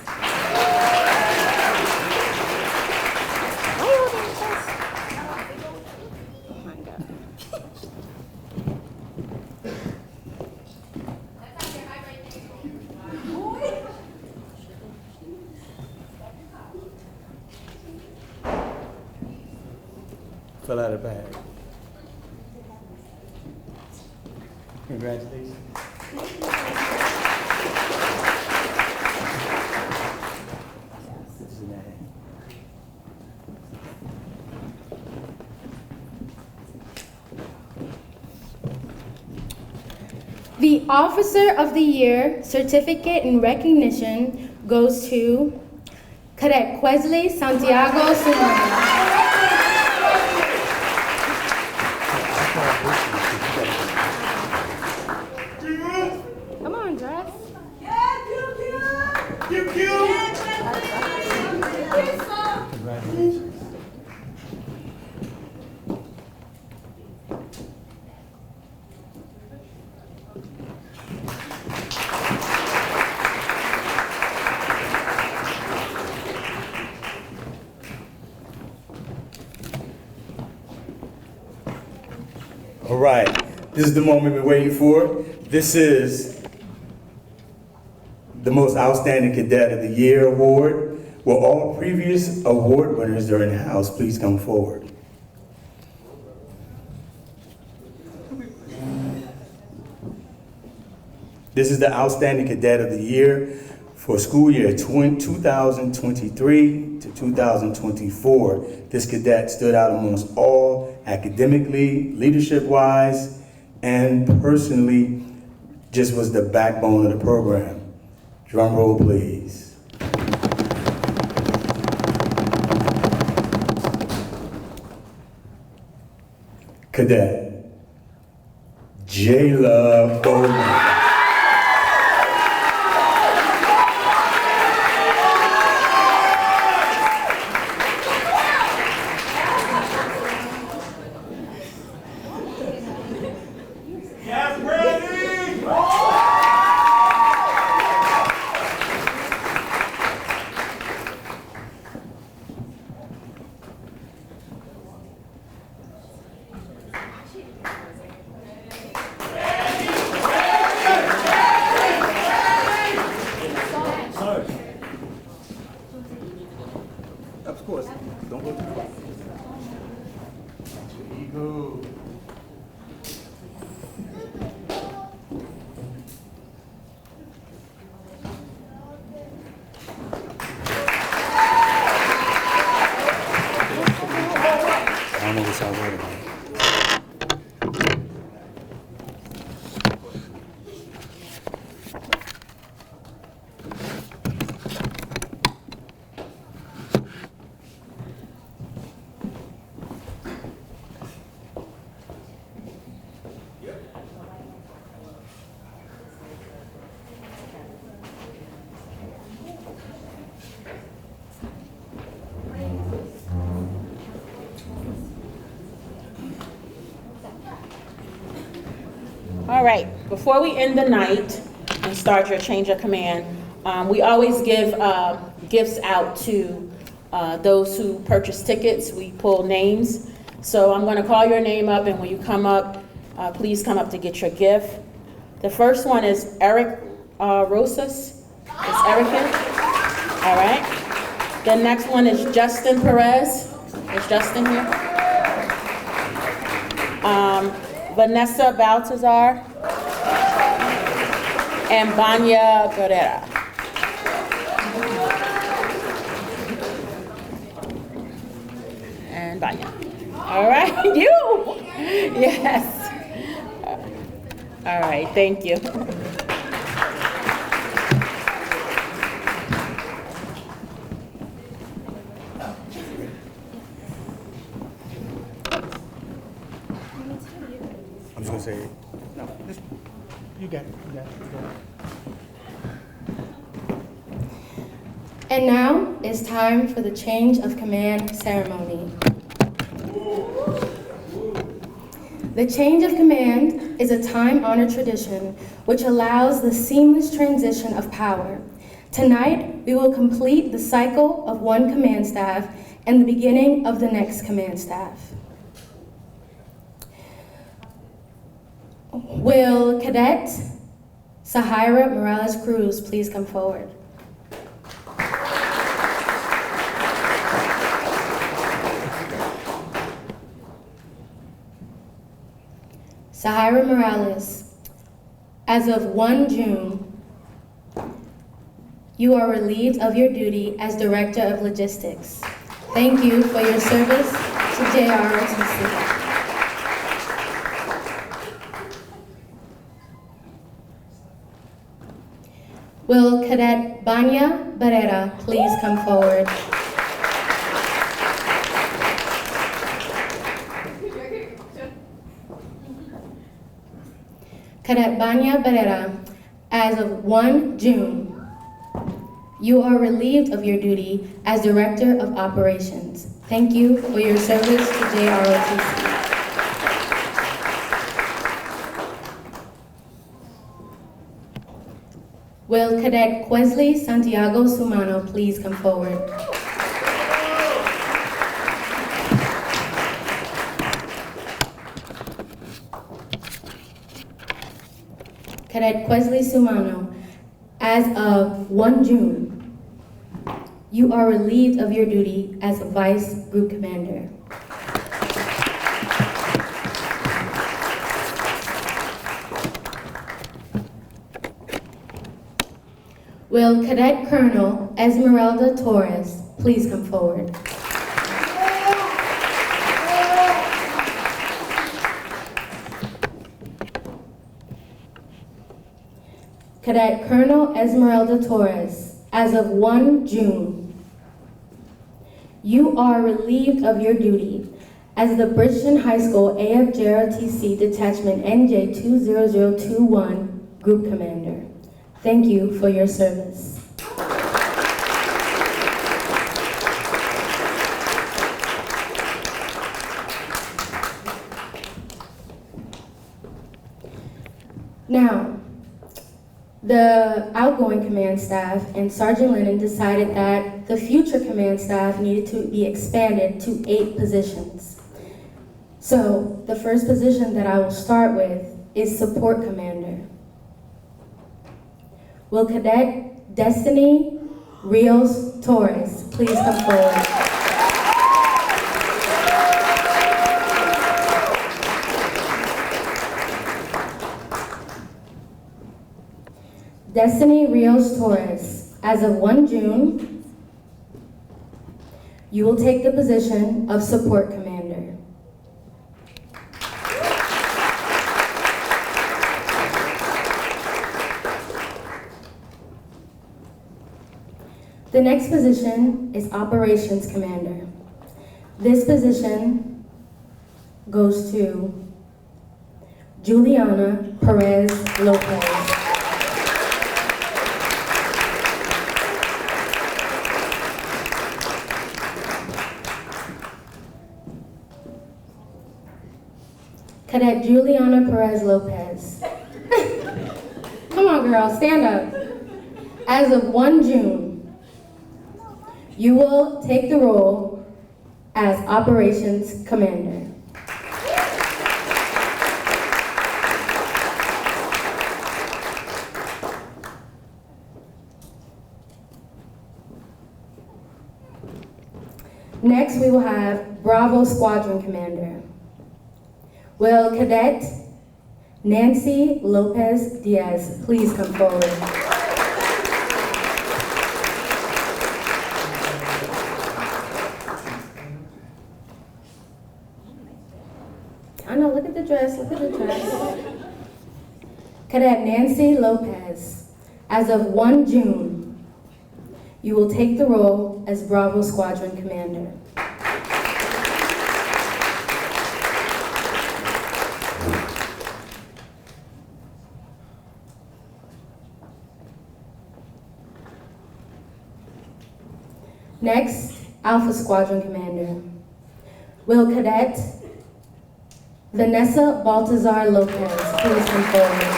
Fell out of the bag. Congratulations. This is an ad. The Officer of the Year, certificate and recognition goes to Cadet Quesley Santiago Sumana. Come on, dress. Congratulations. All right, this is the moment we've been waiting for. This is the Most Outstanding Cadet of the Year Award. Will all previous award winners that are in the house please come forward? This is the Outstanding Cadet of the Year for school year 2023 to 2024. This cadet stood out amongst all academically, leadership-wise, and personally, just was the backbone of the program. Drum roll, please. Cadet Jayla Bowman. Of course. Don't go too far. Ego. I don't know what's out there. All right, before we end the night and start your change of command, we always give gifts out to those who purchase tickets. We pull names. So I'm going to call your name up, and when you come up, please come up to get your gift. The first one is Eric Rosas. Is Eric here? All right. The next one is Justin Perez. Is Justin here? Vanessa Baltazar and Banya Guerrera. And Banya. All right, you. Yes. All right, thank you. I'm just gonna say, no, just, you got it, you got it, you got it. And now it's time for the change of command ceremony. The change of command is a time-honored tradition which allows the seamless transition of power. Tonight, we will complete the cycle of one command staff and the beginning of the next command staff. Will Cadet Sahira Morales Cruz please come forward? Sahira Morales, as of 1 June, you are relieved of your duty as Director of Logistics. Thank you for your service to JROTC. Will Cadet Banya Barrera please come forward? Cadet Banya Barrera, as of 1 June, you are relieved of your duty as Director of Operations. Thank you for your service to JROTC. Will Cadet Quesley Santiago Sumano please come forward? Cadet Quesley Sumano, as of 1 June, you are relieved of your duty as Vice Group Commander. Will Cadet Colonel Esmeralda Torres please come forward? Cadet Colonel Esmeralda Torres, as of 1 June, you are relieved of your duty as the Bridgeton High School AFJROTC Detachment NJ20021 Group Commander. Thank you for your service. Now, the outgoing command staff and Sergeant Lennon decided that the future command staff needed to be expanded to 8 positions. So, the first position that I will start with is support commander. Will Cadet Destiny Rios Torres please come forward? Destiny Rios Torres, as of 1 June, you will take the position of support commander. The next position is operations commander. This position goes to Juliana Perez Lopez. Cadet Juliana Perez Lopez. Come on, girl, stand up. As of 1 June, you will take the role as Operations Commander. Next, we will have Bravo Squadron Commander. Will Cadet Nancy Lopez Diaz please come forward? I know, look at the dress, look at the dress. Cadet Nancy Lopez, as of 1 June, you will take the role as Bravo Squadron Commander. Next, Alpha Squadron Commander. Will Cadet Vanessa Baltazar Lopez please come forward?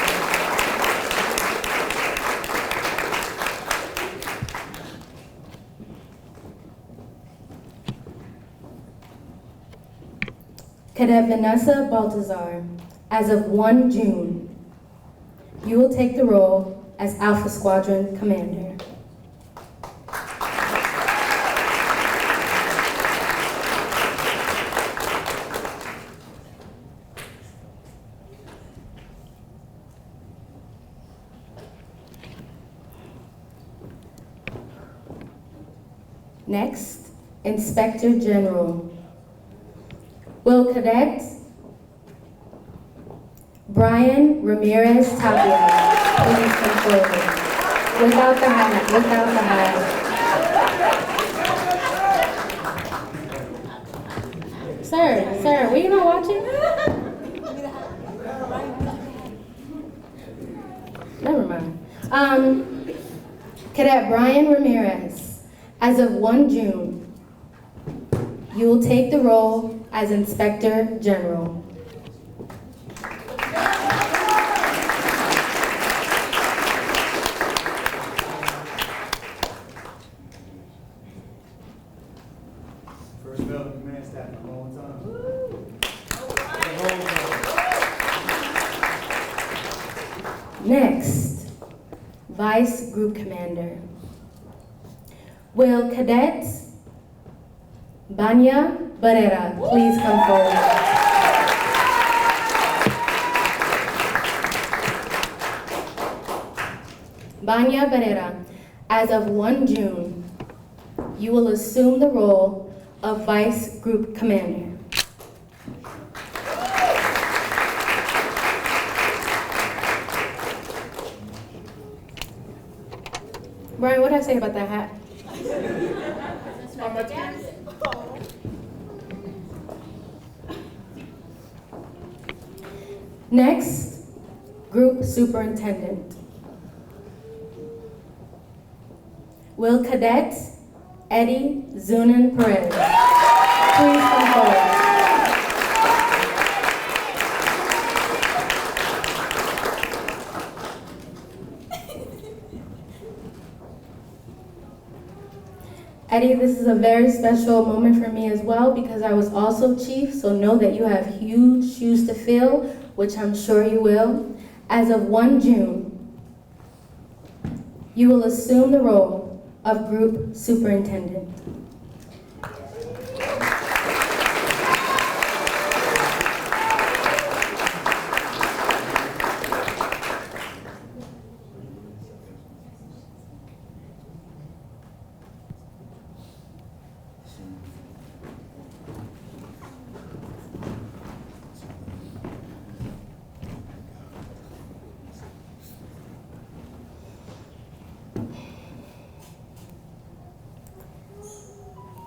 Cadet Vanessa Baltazar, as of 1 June, you will take the role as Alpha Squadron Commander. Next, Inspector General. Will Cadet Brian Ramirez Tapia please come forward? Without the hat, without the hat. Sir, were you not watching? Never mind. Cadet Brian Ramirez, as of 1 June, you will take the role as Inspector General. First male command staff in a long time. Next, Vice Group Commander. Will Cadet Banya Barrera please come forward? Banya Barrera, as of 1 June, you will assume the role of Vice Group Commander. Brian, what did I say about that hat? Next, Group Superintendent. Will Cadet Eddie Zunan Perez. Please come forward. Eddie, this is a very special moment for me as well because I was also chief, so know that you have huge shoes to fill, which I'm sure you will. As of 1 June, you will assume the role of Group Superintendent.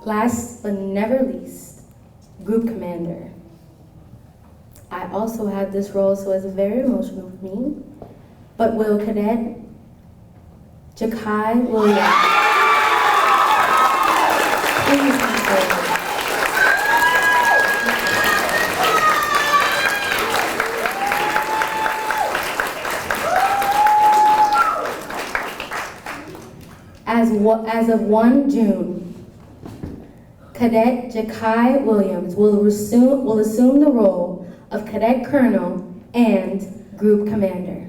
Last but never least, Group Commander. I also had this role, so it's very emotional for me. But will Cadet Jakai Williams please come forward? As of 1 June, Cadet Jakai Williams will assume the role of Cadet Colonel and Group Commander.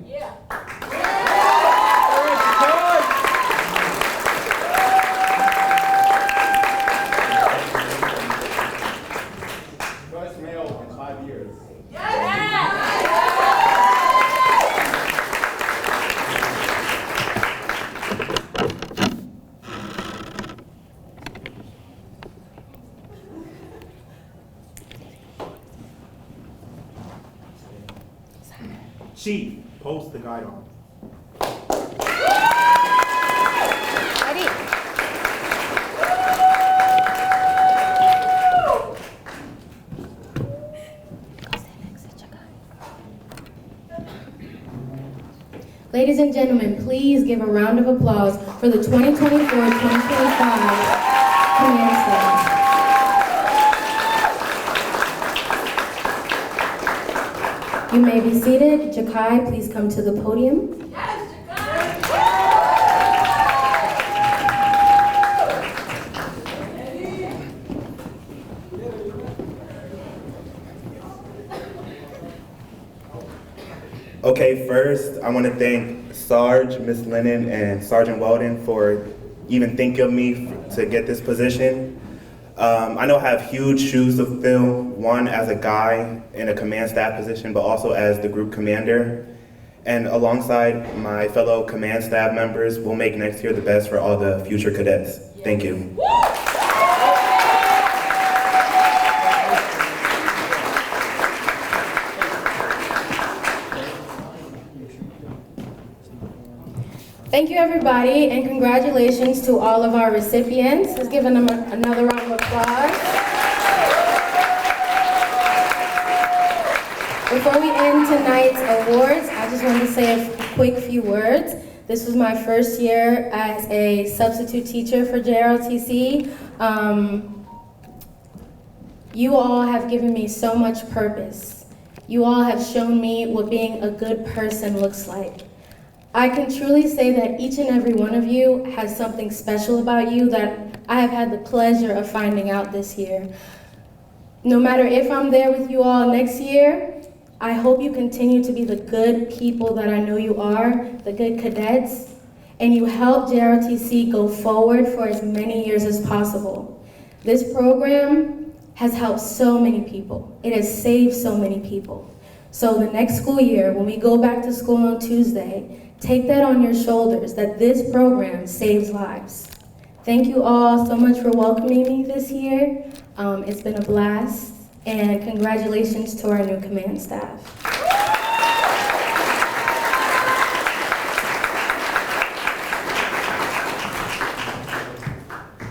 First male in 5 years. Chief, post the guidon. Ladies and gentlemen, please give a round of applause for the 2024-2025 Command Staff. You may be seated. Jakai, please come to the podium. Okay, first, I want to thank Sarge, Miss Lennon, and Sergeant Weldon for even thinking of me to get this position. I know I have huge shoes to fill, one as a guy in a command staff position, but also as the group commander. And alongside my fellow command staff members, we'll make next year the best for all the future cadets. Thank you. Thank you, everybody, and congratulations to all of our recipients. Let's give them another round of applause. Before we end tonight's awards, I just want to say a quick few words. This was my first year as a substitute teacher for JROTC. You all have given me so much purpose. You all have shown me what being a good person looks like. I can truly say that each and every one of you has something special about you that I have had the pleasure of finding out this year. No matter if I'm there with you all next year, I hope you continue to be the good people that I know you are, the good cadets, and you help JROTC go forward for as many years as possible. This program has helped so many people. It has saved so many people. So the next school year, when we go back to school on Tuesday, take that on your shoulders, that this program saves lives. Thank you all so much for welcoming me this year. It's been a blast, and congratulations to our new command staff.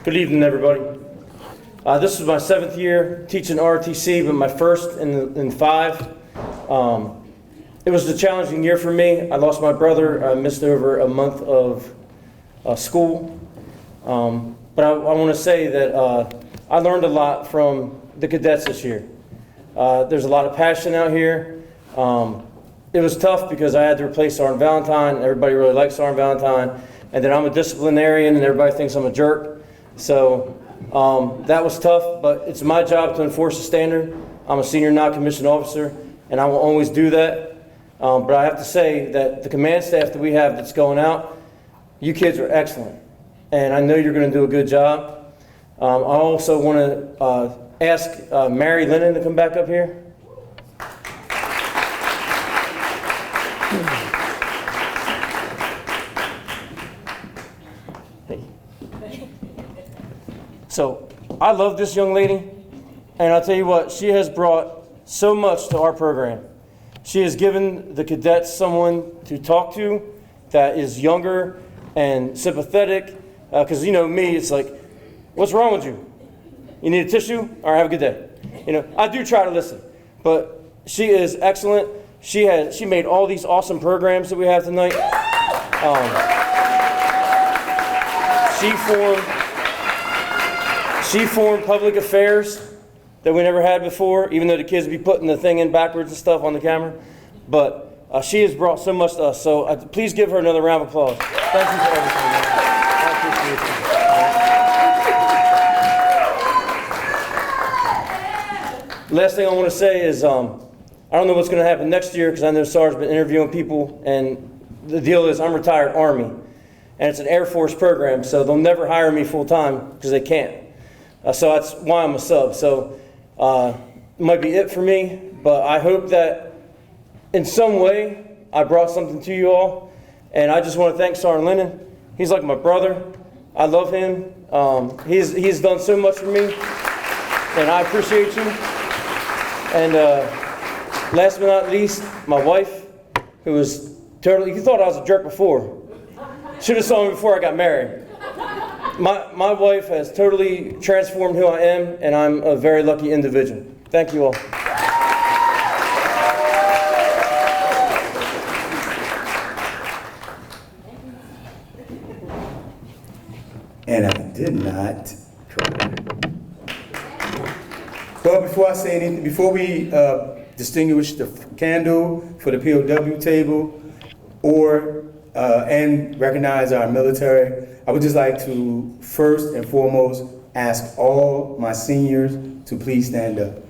Good evening, everybody. This is my 7th year teaching ROTC, but my first in 5. It was a challenging year for me. I lost my brother. I missed over a month of school. But I want to say that I learned a lot from the cadets this year. There's a lot of passion out here. It was tough because I had to replace Sergeant Valentine. Everybody really likes Sergeant Valentine. And then I'm a disciplinarian and everybody thinks I'm a jerk. So that was tough, but it's my job to enforce the standard. I'm a senior non-commissioned officer and I will always do that. But I have to say that the command staff that we have that's going out, you kids are excellent. And I know you're going to do a good job. I also want to ask Mary Lennon to come back up here. So I love this young lady, and I'll tell you what, she has brought so much to our program. She has given the cadets someone to talk to that is younger and sympathetic, because you know me, it's like, what's wrong with you? You need a tissue? All right, have a good day. You know, I do try to listen, but she is excellent. She made all these awesome programs that we have tonight. She formed public affairs that we never had before, even though the kids would be putting the thing in backwards and stuff on the camera. But she has brought so much to us, so please give her another round of applause. Thank you for everything, man. I appreciate you. Last thing I want to say is, I don't know what's going to happen next year because I know SAR's been interviewing people, and the deal is I'm retired Army, and it's an Air Force program, so they'll never hire me full-time because they can't. So that's why I'm a sub. So might be it for me, but I hope that in some way I brought something to you all. And I just want to thank Sergeant Lennon. He's like my brother. I love him. He's done so much for me, and I appreciate you. And last but not least, my wife, who was totally, you thought I was a jerk before. Should have saw me before I got married. My wife has totally transformed who I am, and I'm a very lucky individual. Thank you all. And I did not. Well, before I say anything, before we distinguish the candle for the POW table and recognize our military, I would just like to first and foremost ask all my seniors to please stand up.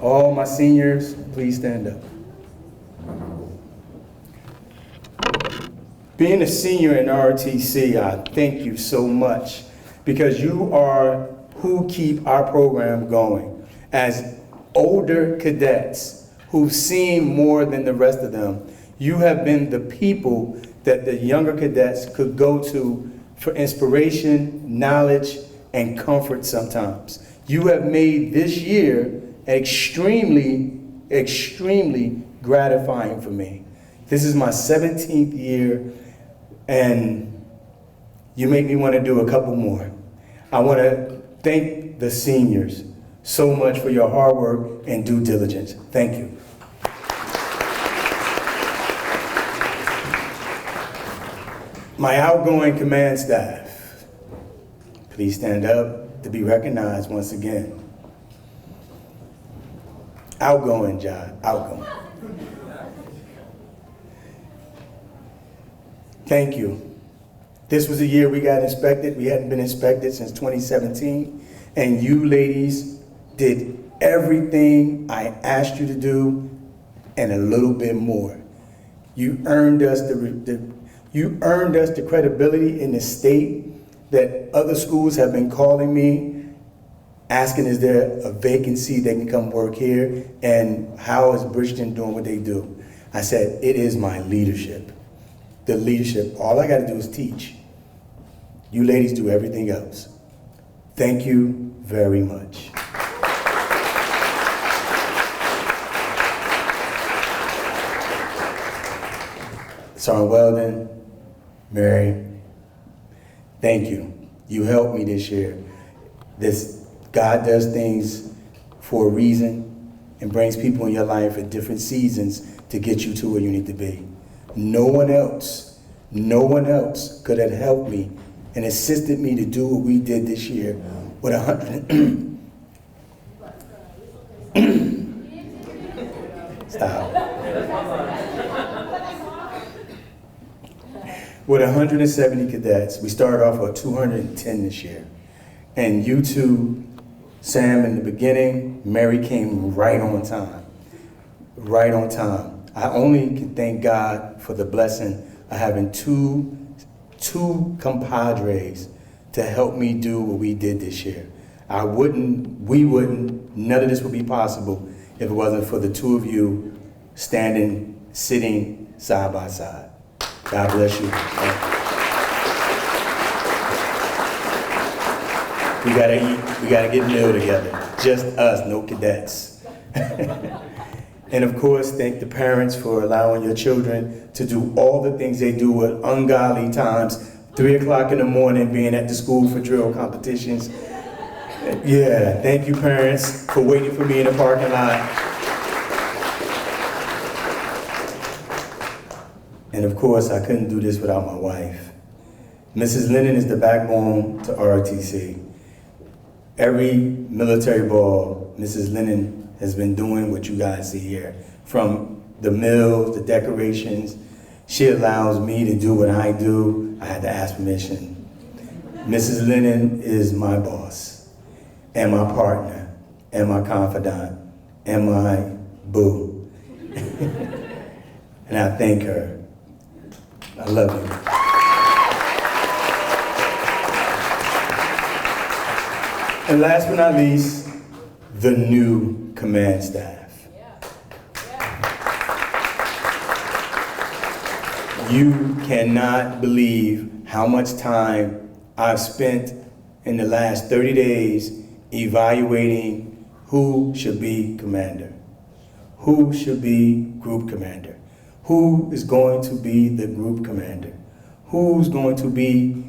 All my seniors, please stand up. Being a senior in ROTC, I thank you so much because you are who keep our program going. As older cadets who've seen more than the rest of them, you have been the people that the younger cadets could go to for inspiration, knowledge, and comfort sometimes. You have made this year extremely, extremely gratifying for me. This is my 17th year, and you make me want to do a couple more. I want to thank the seniors so much for your hard work and due diligence. Thank you. My outgoing command staff, please stand up to be recognized once again. Outgoing, John, outgoing. Thank you. This was a year we got inspected. We hadn't been inspected since 2017, and you ladies did everything I asked you to do and a little bit more. You earned us the credibility in the state that other schools have been calling me, asking is there a vacancy they can come work here, and how is Bridgeton doing what they do? I said, it is my leadership. The leadership, all I gotta do is teach. You ladies do everything else. Thank you very much. Sergeant Weldon, Mary, thank you. You helped me this year. God does things for a reason, and brings people in your life at different seasons to get you to where you need to be. No one else could have helped me and assisted me to do what we did this year with 170 cadets. We started off with 210 this year. And you two, Sam, in the beginning, Mary came right on time. Right on time. I only can thank God for the blessing of having two compadres to help me do what we did this year. We wouldn't, none of this would be possible if it wasn't for the two of you sitting side by side. God bless you. We gotta eat, we gotta get meal together. Just us, no cadets. And of course, thank the parents for allowing your children to do all the things they do at ungodly times, 3 o'clock in the morning, being at the school for drill competitions. Yeah, thank you parents for waiting for me in the parking lot. And of course, I couldn't do this without my wife. Mrs. Lennon is the backbone to ROTC. Every military ball, Mrs. Lennon has been doing what you guys see here. From the meals, the decorations, she allows me to do what I do. I had to ask permission. Mrs. Lennon is my boss, and my partner, and my confidant, and my boo. And I thank her. I love you. And last but not least, the new command staff. You cannot believe how much time I've spent in the last 30 days evaluating who should be commander, who should be group commander, who is going to be the group commander, who's going to be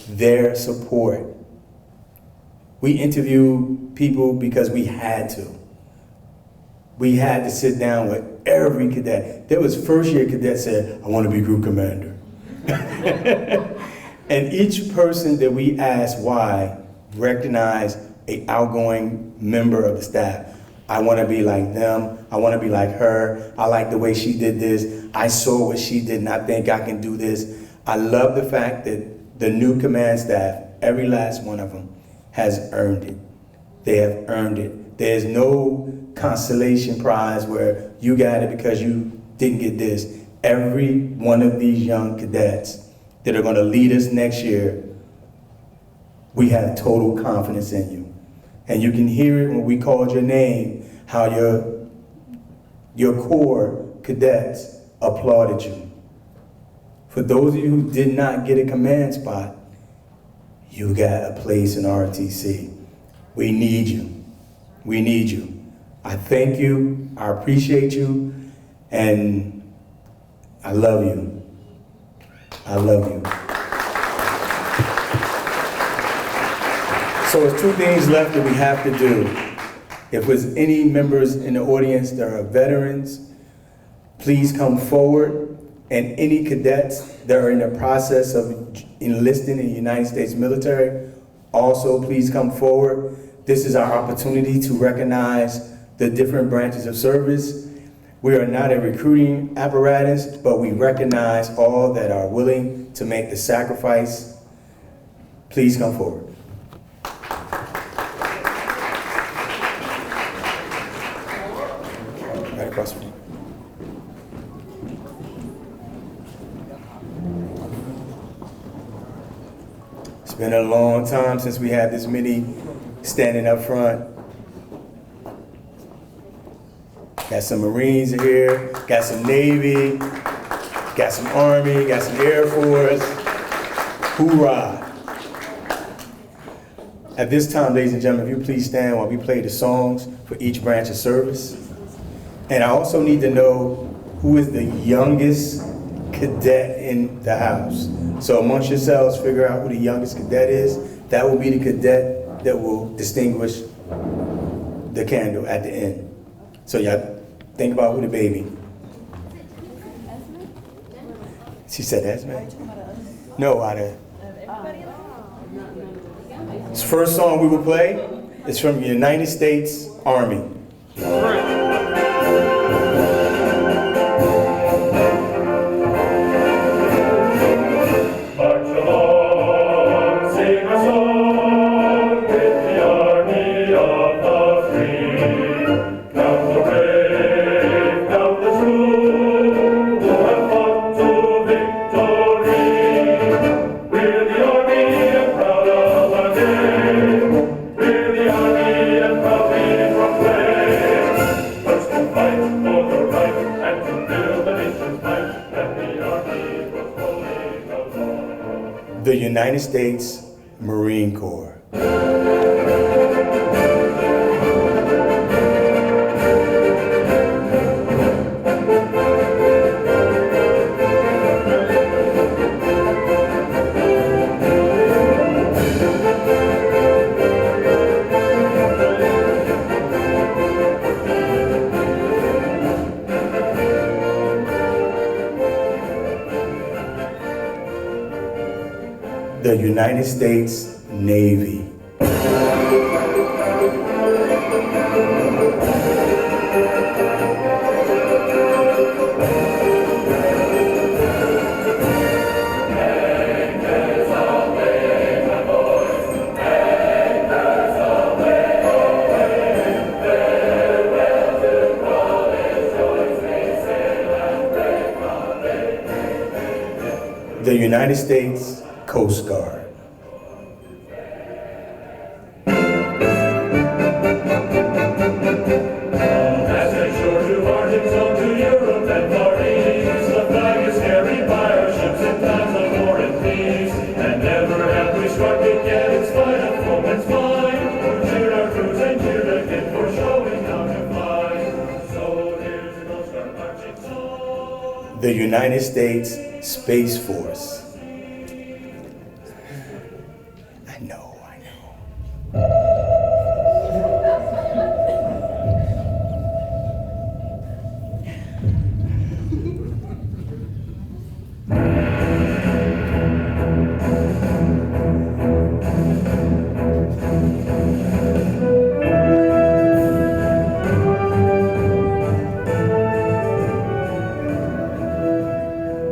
their support. We interview people because we had to. We had to sit down with every cadet. There was first year cadet said, I want to be group commander. And each person that we asked why recognized an outgoing member of the staff. I want to be like them. I want to be like her. I like the way she did this. I saw what she did and I think I can do this. I love the fact that the new command staff, every last one of them, has earned it. They have earned it. There's no consolation prize where you got it because you didn't get this. Every one of these young cadets that are going to lead us next year, we have total confidence in you. And you can hear it when we called your name, how your core cadets applauded you. For those of you who did not get a command spot, you got a place in ROTC. We need you. We need you. I thank you, I appreciate you, and I love you. I love you. So there's two things left that we have to do. If there's any members in the audience that are veterans, please come forward. And any cadets that are in the process of enlisting in the United States military, also please come forward. This is our opportunity to recognize the different branches of service. We are not a recruiting apparatus, but we recognize all that are willing to make the sacrifice. Please come forward. Right across from you. It's been a long time since we had this many standing up front. Got some Marines in here, got some Navy, got some Army, got some Air Force. Hoorah! At this time, ladies and gentlemen, if you please stand while we play the songs for each branch of service. And I also need to know who is the youngest cadet in the house. So amongst yourselves, figure out who the youngest cadet is. That will be the cadet that will distinguish the candle at the end. So y'all think about who the baby. She said Esme? No, out of. This first song we will play is from the United States Army. The United States Marine Corps. The United States Navy. The United States Coast Guard. The United States Space Force. I know.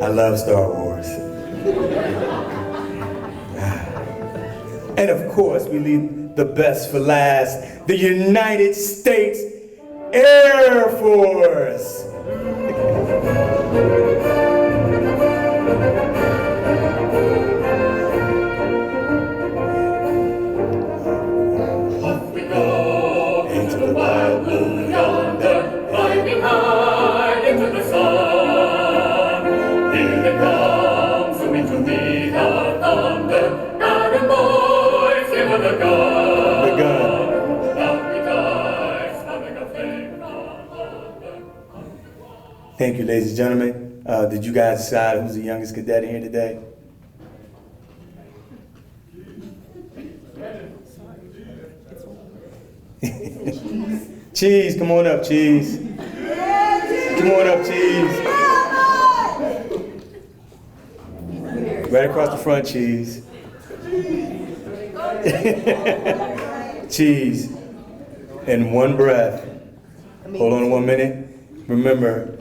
I love Star Wars. And of course, we leave the best for last, the United States Air Force. Off we go into the wild blue yonder, climbing high into the sun. Here it comes, zooming to meet our thunder. Iron boys, give her the gun. The gun. Out we dive, sputtering a flame from thunder. Thank you, ladies and gentlemen. Did you guys decide who's the youngest cadet in here today? Cheese, come on up, Cheese. Come on up, Cheese. Right across the front, Cheese. Cheese. In one breath. Hold on 1 minute. Remember,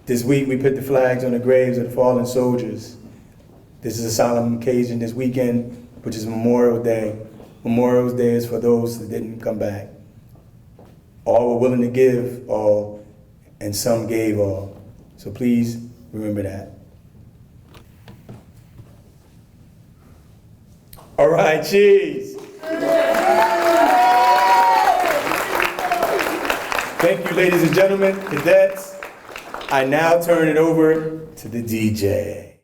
this week we put the flags on the graves of the fallen soldiers. This is a solemn occasion this weekend, which is Memorial Day. Memorial Day is for those that didn't come back. All were willing to give all, and some gave all. So please remember that. All right, Cheese. Thank you, ladies and gentlemen, cadets. I now turn it over to the DJ.